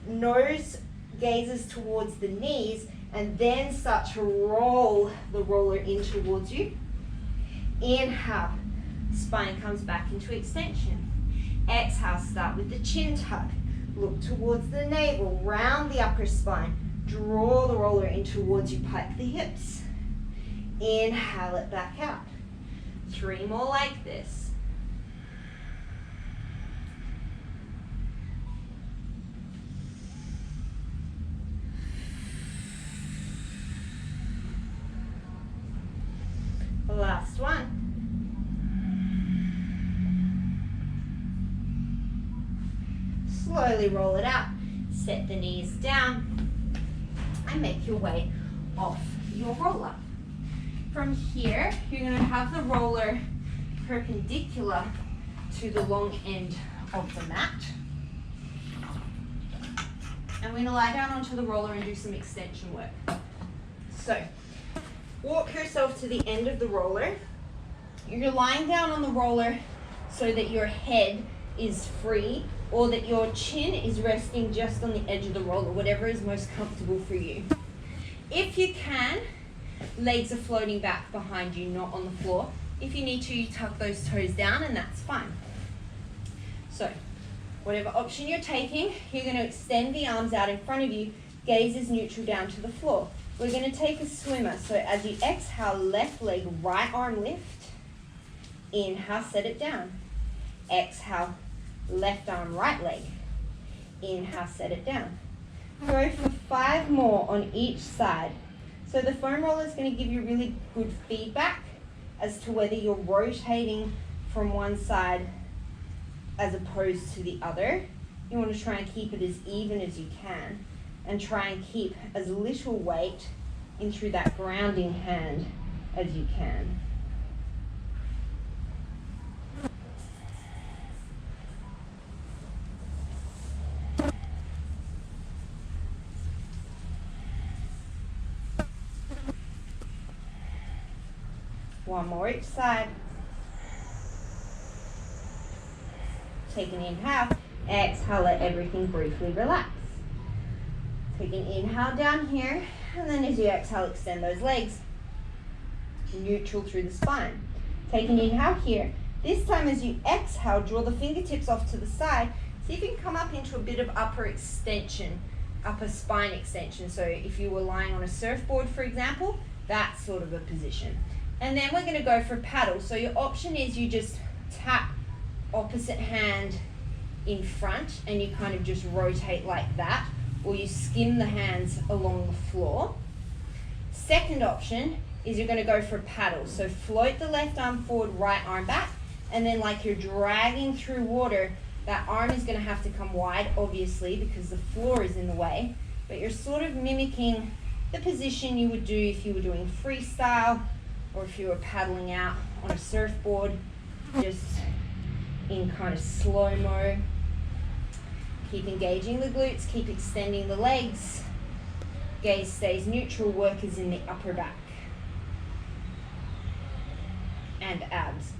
Nose gazes towards the knees and then start to roll the roller in towards you. Inhale, spine comes back into extension. Exhale, start with the chin tuck. Look towards the navel, round the upper spine. Draw the roller in towards you, pike the hips. Inhale it back out. 3 more like this. Last one. Slowly roll it out. Set the knees down and make your way off your roller. From here, you're going to have the roller perpendicular to the long end of the mat. And we're going to lie down onto the roller and do some extension work. So, walk yourself to the end of the roller. You're lying down on the roller so that your head is free, or that your chin is resting just on the edge of the roller, whatever is most comfortable for you. If you can, legs are floating back behind you, not on the floor. If you need to, you tuck those toes down and that's fine. So, whatever option you're taking, you're going to extend the arms out in front of you, gaze is neutral down to the floor. We're going to take a swimmer, so as you exhale, left leg, right arm lift. Inhale, set it down. Exhale, left arm, right leg. Inhale, set it down. Go for 5 more on each side. So the foam roller is going to give you really good feedback as to whether you're rotating from one side as opposed to the other. You want to try and keep it as even as you can and try and keep as little weight in through that grounding hand as you can. One more each side. Take an inhale. Exhale, let everything briefly relax. Take an inhale down here, and then as you exhale, extend those legs. Neutral through the spine. Take an inhale here. This time as you exhale, draw the fingertips off to the side. See if you can come up into a bit of upper extension, upper spine extension. So if you were lying on a surfboard, for example, that sort of a position. And then we're going to go for paddle. So your option is you just tap opposite hand in front and you kind of just rotate like that, or you skim the hands along the floor. Second option is you're going to go for paddle. So float the left arm forward, right arm back, and then like you're dragging through water, that arm is going to have to come wide, obviously, because the floor is in the way, but you're sort of mimicking the position you would do if you were doing freestyle, or if you were paddling out on a surfboard, just in kind of slow-mo. Keep engaging the glutes, keep extending the legs. Gaze stays neutral, work is in the upper back and abs.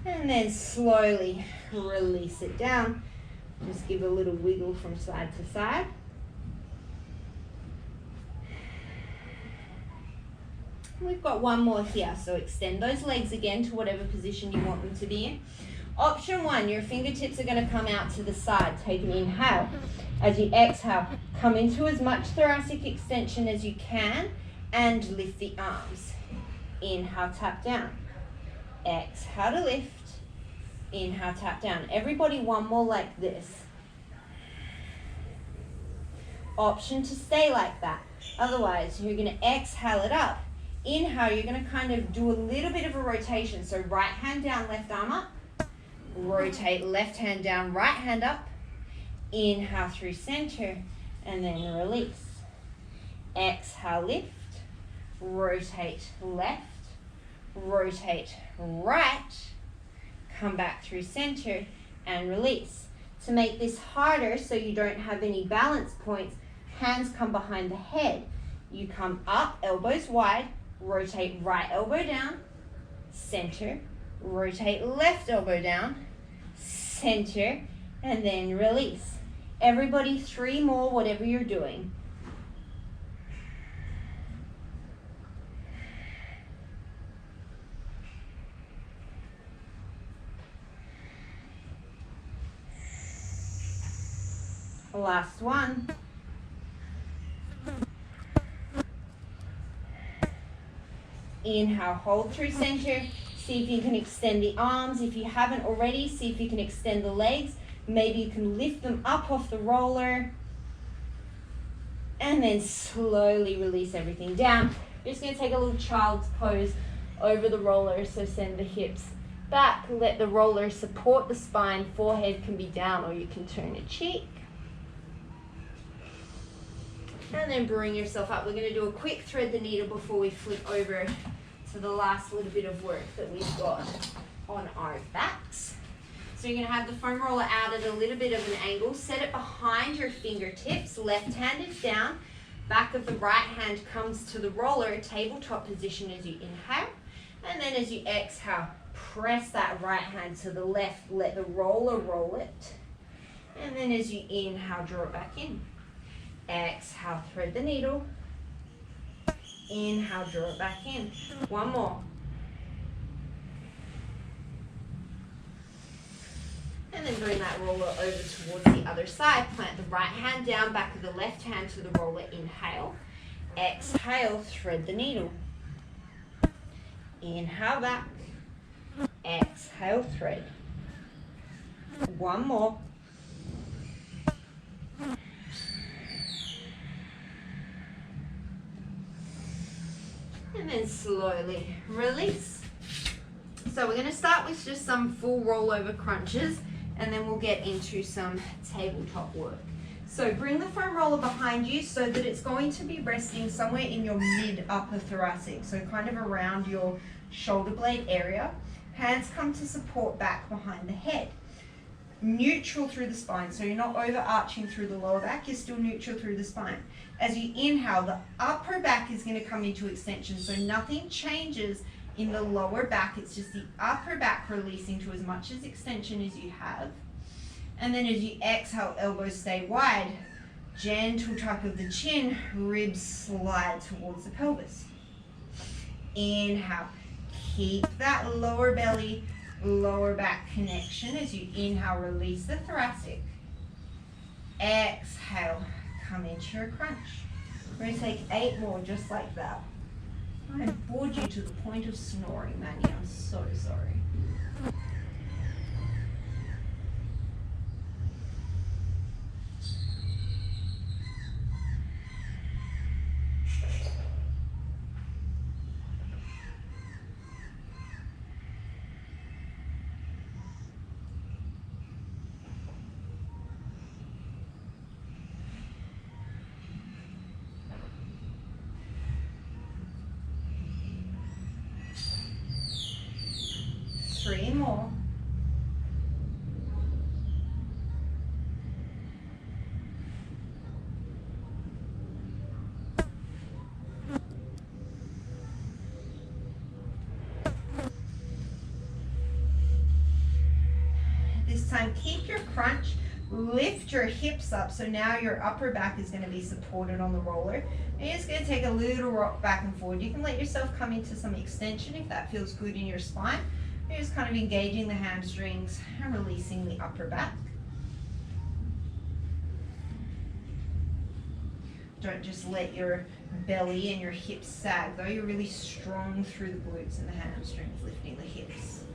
And then slowly release it down. Just give a little wiggle from side to side. We've got one more here, so extend those legs again to whatever position you want them to be in. Option 1, your fingertips are going to come out to the side. Take an inhale. As you exhale, come into as much thoracic extension as you can and lift the arms. Inhale, tap down. Exhale to lift. Inhale, tap down. Everybody, one more like this. Option to stay like that. Otherwise, you're going to exhale it up. Inhale, you're going to kind of do a little bit of a rotation. So right hand down, left arm up. Rotate left hand down, right hand up. Inhale through center and then release. Exhale, lift. Rotate left. Rotate right. Come back through center and release. To make this harder so you don't have any balance points, hands come behind the head. You come up, elbows wide, rotate right elbow down, center, Rotate left elbow down, center, and then release. Everybody 3 more, whatever you're doing. Last one. Inhale, hold through center. See if you can extend the arms. If you haven't already, see if you can extend the legs. Maybe you can lift them up off the roller. And then slowly release everything down. You're just going to take a little child's pose over the roller. So send the hips back. Let the roller support the spine. Forehead can be down or you can turn a cheek. And then bring yourself up. We're going to do a quick thread the needle before we flip over to the last little bit of work that we've got on our backs. So you're going to have the foam roller out at a little bit of an angle. Set it behind your fingertips. Left hand is down. Back of the right hand comes to the roller, tabletop position as you inhale. And then as you exhale, press that right hand to the left. Let the roller roll it. And then as you inhale, draw it back in. Exhale, thread the needle. Inhale, draw it back in. One more. And then bring that roller over towards the other side. Plant the right hand down, back of the left hand to the roller. Inhale. Exhale, thread the needle. Inhale back. Exhale, thread. One more. And then slowly release. So we're going to start with just some full rollover crunches, and then we'll get into some tabletop work. So bring the foam roller behind you so that it's going to be resting somewhere in your mid-upper thoracic, so kind of around your shoulder blade area. Hands come to support back behind the head. Neutral through the spine, so you're not overarching through the lower back, you're still neutral through the spine. As you inhale, the upper back is going to come into extension, so nothing changes in the lower back, it's just the upper back releasing to as much as extension as you have. And then as you exhale, elbows stay wide, gentle tuck of the chin, ribs slide towards the pelvis. Inhale, keep that lower belly, lower back connection. As you inhale, release the thoracic. Exhale, come into your crunch. We're going to take 8 more just like that. I bored you to the point of snoring, Manny. I'm so sorry. Three more. This time, keep your crunch, lift your hips up, so now your upper back is going to be supported on the roller. And you're just going to take a little rock back and forward. You can let yourself come into some extension if that feels good in your spine. You're just kind of engaging the hamstrings and releasing the upper back. Don't just let your belly and your hips sag, though. You're really strong through the glutes and the hamstrings, lifting the hips.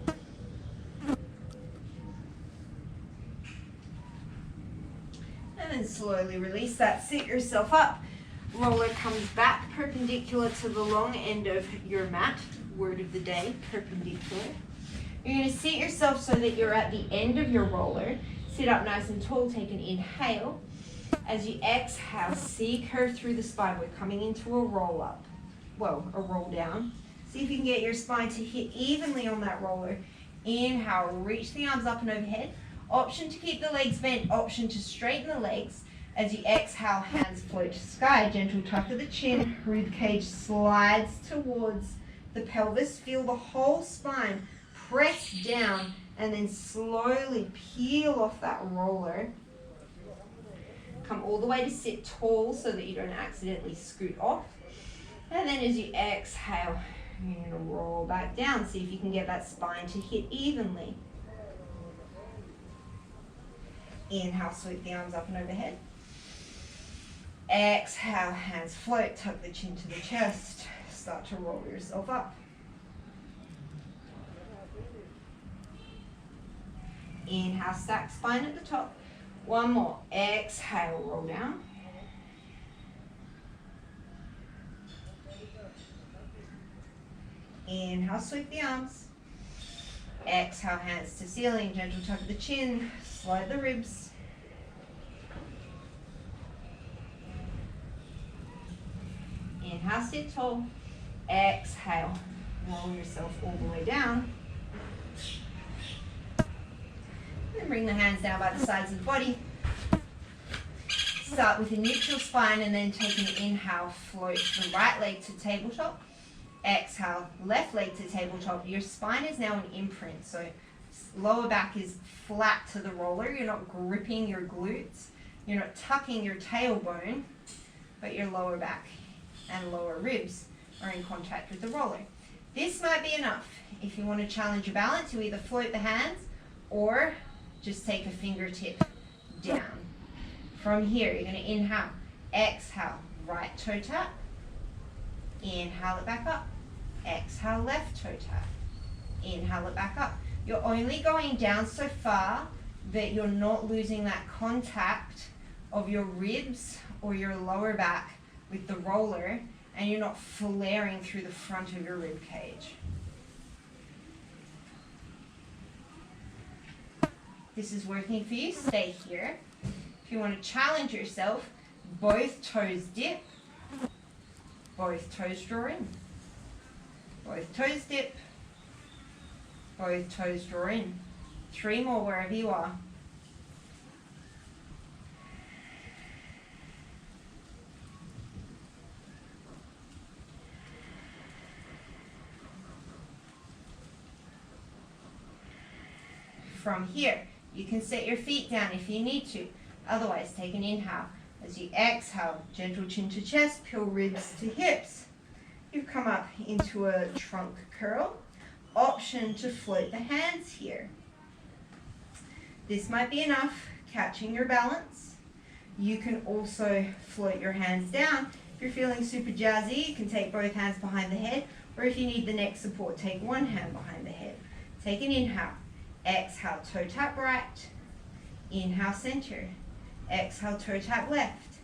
And then slowly release that. Sit yourself up. Roller comes back perpendicular to the long end of your mat. Word of the day, perpendicular. You're going to sit yourself so that you're at the end of your roller. Sit up nice and tall. Take an inhale. As you exhale, C-curve through the spine. We're coming into a roll up. Well, a roll down. See if you can get your spine to hit evenly on that roller. Inhale, reach the arms up and overhead. Option to keep the legs bent. Option to straighten the legs. As you exhale, hands float to sky. Gentle tuck of the chin. Rib cage slides towards the pelvis. Feel the whole spine press down and then slowly peel off that roller. Come all the way to sit tall so that you don't accidentally scoot off. And then as you exhale, you're going to roll back down. See if you can get that spine to hit evenly. Inhale, sweep the arms up and overhead. Exhale, hands float, tuck the chin to the chest. Start to roll yourself up. Inhale, stack spine at the top. One more. Exhale, roll down. Inhale, sweep the arms. Exhale, hands to ceiling, gentle tuck of the chin, slide the ribs. Inhale, sit tall. Exhale, roll yourself all the way down. And bring the hands down by the sides of the body. Start with a neutral spine and then take an inhale, float the right leg to tabletop. Exhale, left leg to tabletop. Your spine is now an imprint, so lower back is flat to the roller. You're not gripping your glutes. You're not tucking your tailbone, but your lower back and lower ribs are in contact with the roller. This might be enough. If you want to challenge your balance, you either float the hands or just take a fingertip down. From here, you're going to inhale, exhale, right toe tap. Inhale it back up. Exhale, left toe tap. Inhale it back up. You're only going down so far that you're not losing that contact of your ribs or your lower back with the roller, and you're not flaring through the front of your rib cage. This is working for you, stay here. If you want to challenge yourself, both toes dip, both toes draw in. Both toes dip, both toes draw in. 3 more wherever you are. From here, you can set your feet down if you need to. Otherwise, take an inhale. As you exhale, gentle chin to chest, peel ribs to hips. You've come up into a trunk curl. Option to float the hands here. This might be enough, catching your balance. You can also float your hands down. If you're feeling super jazzy, you can take both hands behind the head, or if you need the neck support, take one hand behind the head. Take an inhale. Exhale, toe tap right. Inhale, center. Exhale, toe tap left.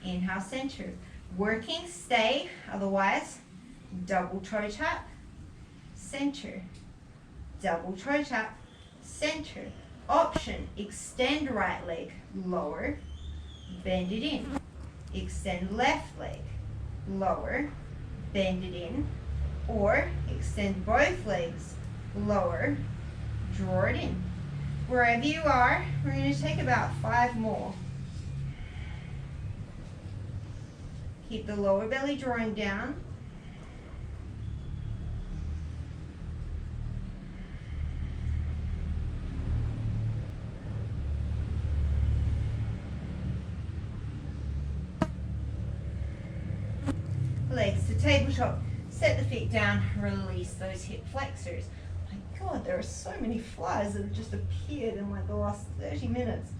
Inhale, center. Working, stay, otherwise, double toe tap, center. Double toe tap, center. Option, extend right leg, lower, bend it in. Extend left leg, lower, bend it in. Or extend both legs, lower, draw it in. Wherever you are, we're going to take about 5 more. Keep the lower belly drawing down. Legs to tabletop. Set the feet down, release those hip flexors. My God, there are so many flies that have just appeared in like the last 30 minutes.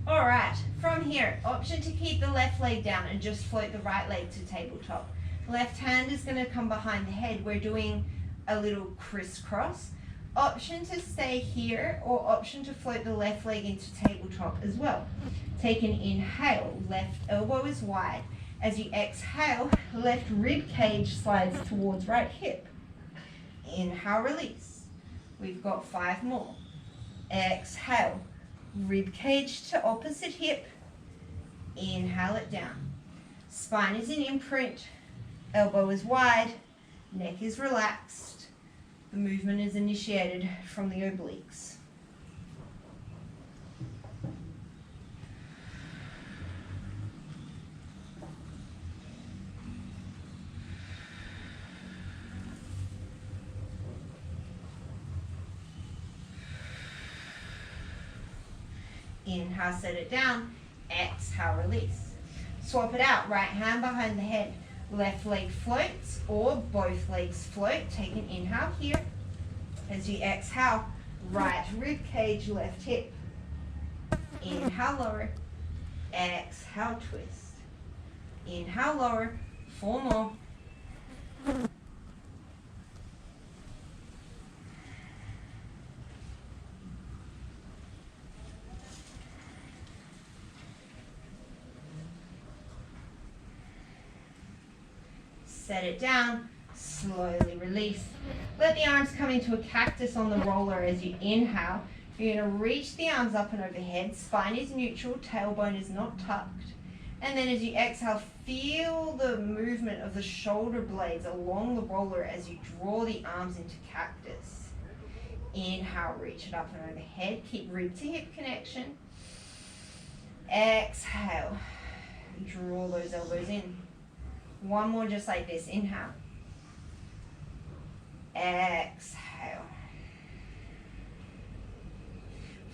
All right, from here, option to keep the left leg down and just float the right leg to tabletop. Left hand is going to come behind the head. We're doing a little crisscross. Option to stay here, or option to float the left leg into tabletop as well. Take an inhale, left elbow is wide. As you exhale, left rib cage slides towards right hip. Inhale, release. We've got 5 more. Exhale. Rib cage to opposite hip. Inhale it down. Spine is in imprint. Elbow is wide. Neck is relaxed. The movement is initiated from the obliques. Inhale, set it down. Exhale, release. Swap it out. Right hand behind the head. Left leg floats or both legs float. Take an inhale here. As you exhale, right rib cage, left hip. Inhale, lower. Exhale, twist. Inhale, lower. 4 more. Set it down, slowly release. Let the arms come into a cactus on the roller as you inhale. You're going to reach the arms up and overhead. Spine is neutral, tailbone is not tucked. And then as you exhale, feel the movement of the shoulder blades along the roller as you draw the arms into cactus. Inhale, reach it up and overhead. Keep rib to hip connection. Exhale, draw those elbows in. One more just like this. Inhale. Exhale.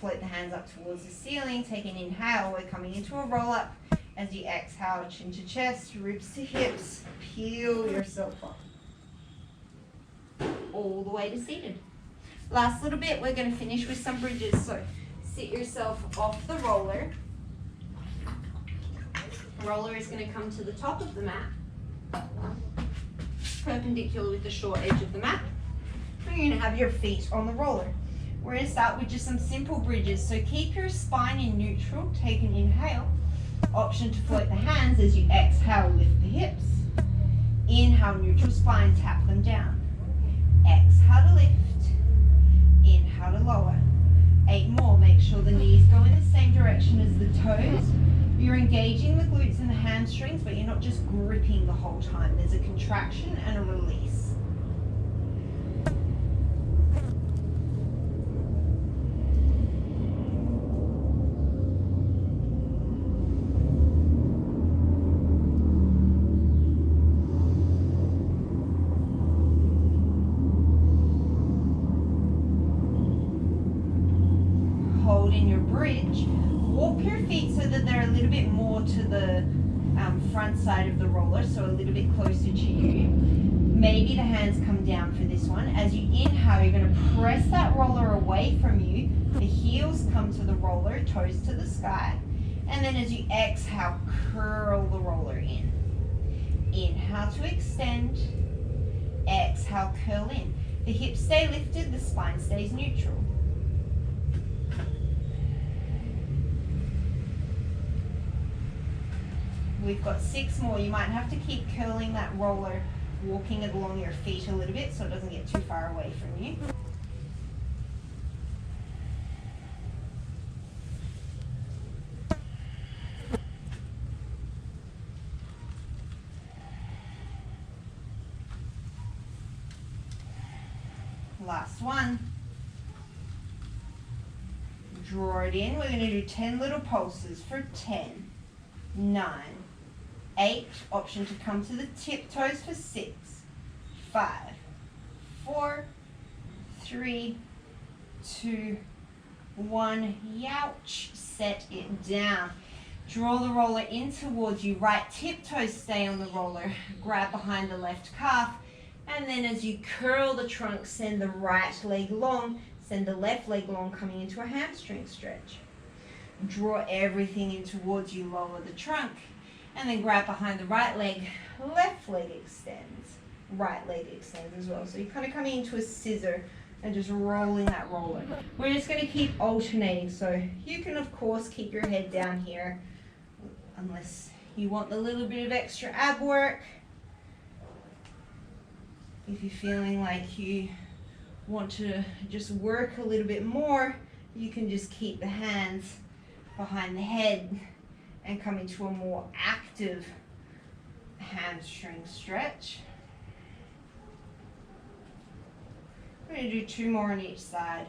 Float the hands up towards the ceiling. Take an inhale. We're coming into a roll up. As you exhale, chin to chest, ribs to hips. Peel yourself up. All the way to seated. Last little bit, we're going to finish with some bridges. So sit yourself off the roller. Roller is going to come to the top of the mat. Perpendicular with the short edge of the mat. You're going to have your feet on the roller. We're going to start with just some simple bridges. So keep your spine in neutral. Take an inhale. Option to float the hands. As you exhale, lift the hips. Inhale, neutral spine, tap them down. Exhale to lift. Inhale to lower. 8 more. Make sure the knees go in the same direction as the toes. You're engaging the glutes and the hamstrings, but you're not just gripping the whole time. There's a contraction and a release. Hold in your bridge. Walk your feet so that they're a little bit more to the front side of the roller, so a little bit closer to you. Maybe the hands come down for this one. As you inhale, you're going to press that roller away from you. The heels come to the roller, toes to the sky. And then as you exhale, curl the roller in. Inhale to extend. Exhale, curl in. The hips stay lifted, the spine stays neutral. We've got 6 more. You might have to keep curling that roller, walking it along your feet a little bit so it doesn't get too far away from you. Last one. Draw it in. We're going to do 10 little pulses for 10, 9, 8, option to come to the tiptoes for 6, 5, 4, 3, 2, 1, youch, set it down. Draw the roller in towards you, right tiptoes stay on the roller, grab behind the left calf, and then as you curl the trunk, send the right leg long, send the left leg long, coming into a hamstring stretch. Draw everything in towards you, lower the trunk, and then grab behind the right leg, left leg extends, right leg extends as well. So you're kind of coming into a scissor and just rolling that roller. We're just going to keep alternating. So you can, of course, keep your head down here unless you want a little bit of extra ab work. If you're feeling like you want to just work a little bit more, you can just keep the hands behind the head and come into a more active hamstring stretch. I'm going to do 2 more on each side.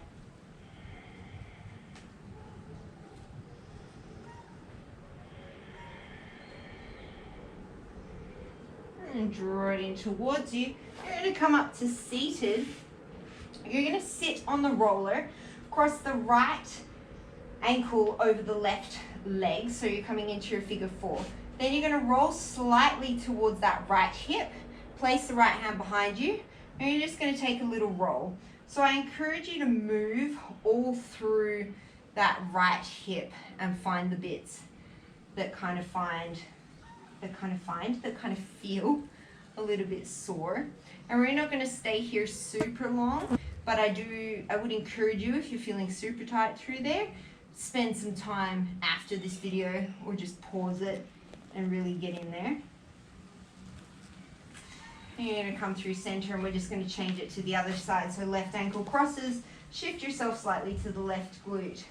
And draw it in towards you. You're going to come up to seated. You're going to sit on the roller, cross the right ankle over the left leg, so you're coming into your figure 4. Then you're going to roll slightly towards that right hip, place the right hand behind you, and you're just going to take a little roll. So I encourage you to move all through that right hip and find the bits that kind of feel a little bit sore. And we're not going to stay here super long, but I would encourage you, if you're feeling super tight through there, spend some time after this video, or just pause it and really get in there. And you're going to come through center, and we're just going to change it to the other side. So left ankle crosses, shift yourself slightly to the left glute,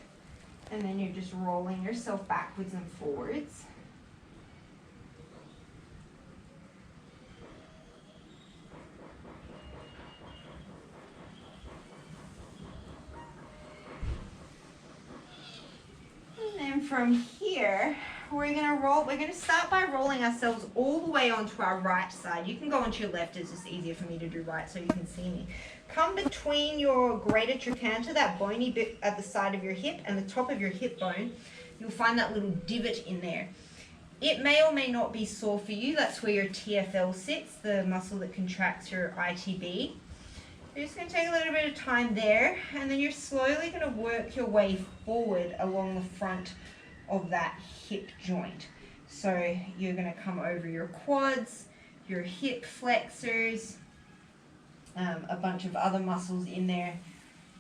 and then you're just rolling yourself backwards and forwards. From here, we're going to start by rolling ourselves all the way onto our right side. You can go onto your left, it's just easier for me to do right so you can see me. Come between your greater trochanter, that bony bit at the side of your hip, and the top of your hip bone. You'll find that little divot in there. It may or may not be sore for you. That's where your TFL sits, the muscle that contracts your ITB. You're just going to take a little bit of time there, and then you're slowly going to work your way forward along the front of that hip joint. So you're going to come over your quads, your hip flexors, a bunch of other muscles in there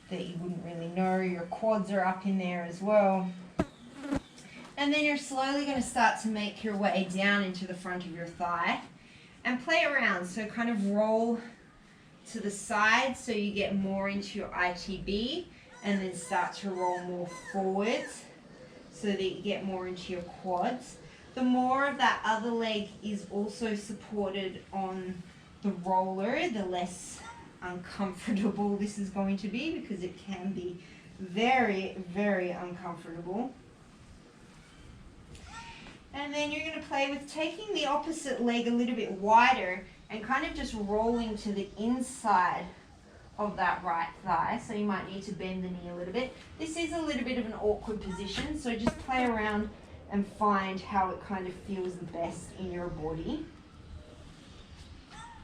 that you wouldn't really know. Your quads are up in there as well. And then you're slowly going to start to make your way down into the front of your thigh and play around. So kind of roll to the side so you get more into your ITB, and then start to roll more forwards so that you get more into your quads. The more of that other leg is also supported on the roller, the less uncomfortable this is going to be, because it can be very, very uncomfortable. And then you're going to play with taking the opposite leg a little bit wider and kind of just rolling to the inside of that right thigh. So you might need to bend the knee a little bit. This is a little bit of an awkward position, so just play around and find how it kind of feels the best in your body.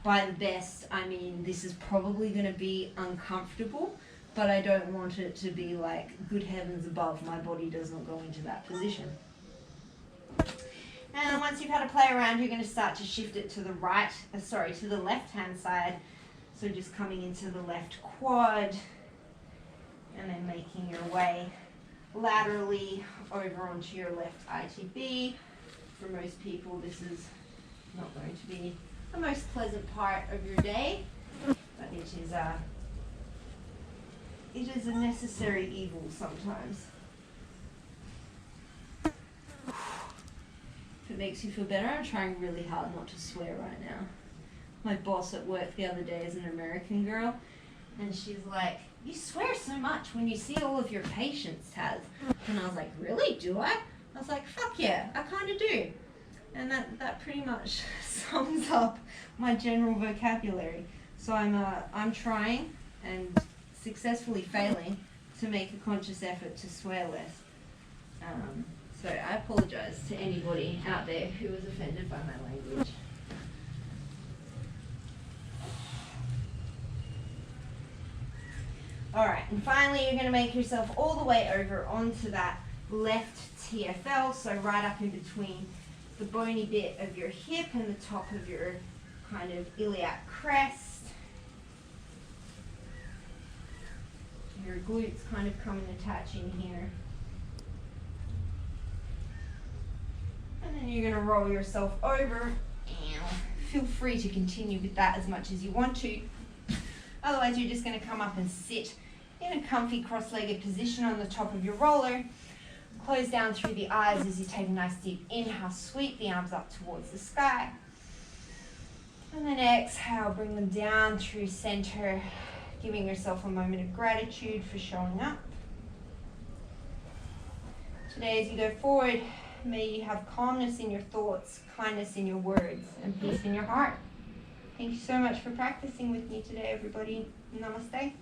By the best, I mean this is probably going to be uncomfortable, but I don't want it to be like, good heavens above, my body does not go into that position. And then once you've had a play around, you're going to start to shift it to the to the left-hand side. So just coming into the left quad, and then making your way laterally over onto your left ITB. For most people, this is not going to be the most pleasant part of your day, but it is a necessary evil sometimes. If it makes you feel better, I'm trying really hard not to swear right now. My boss at work the other day is an American girl, and she's like, "You swear so much when you see all of your patients, Taz." And I was like, "Really? Do I?" I was like, "Fuck yeah, I kind of do." And that pretty much sums up my general vocabulary. So I'm trying and successfully failing to make a conscious effort to swear less. So I apologize to anybody out there who was offended by my language. Alright, and finally you're going to make yourself all the way over onto that left TFL, so right up in between the bony bit of your hip and the top of your kind of iliac crest. Your glutes kind of come and attach in here. And then you're going to roll yourself over. Feel free to continue with that as much as you want to. Otherwise, you're just going to come up and sit in a comfy cross-legged position on the top of your roller. Close down through the eyes as you take a nice deep inhale. Sweep the arms up towards the sky. And then exhale, bring them down through center, giving yourself a moment of gratitude for showing up. Today, as you go forward, may you have calmness in your thoughts, kindness in your words, and peace in your heart. Thank you so much for practicing with me today, everybody. Namaste.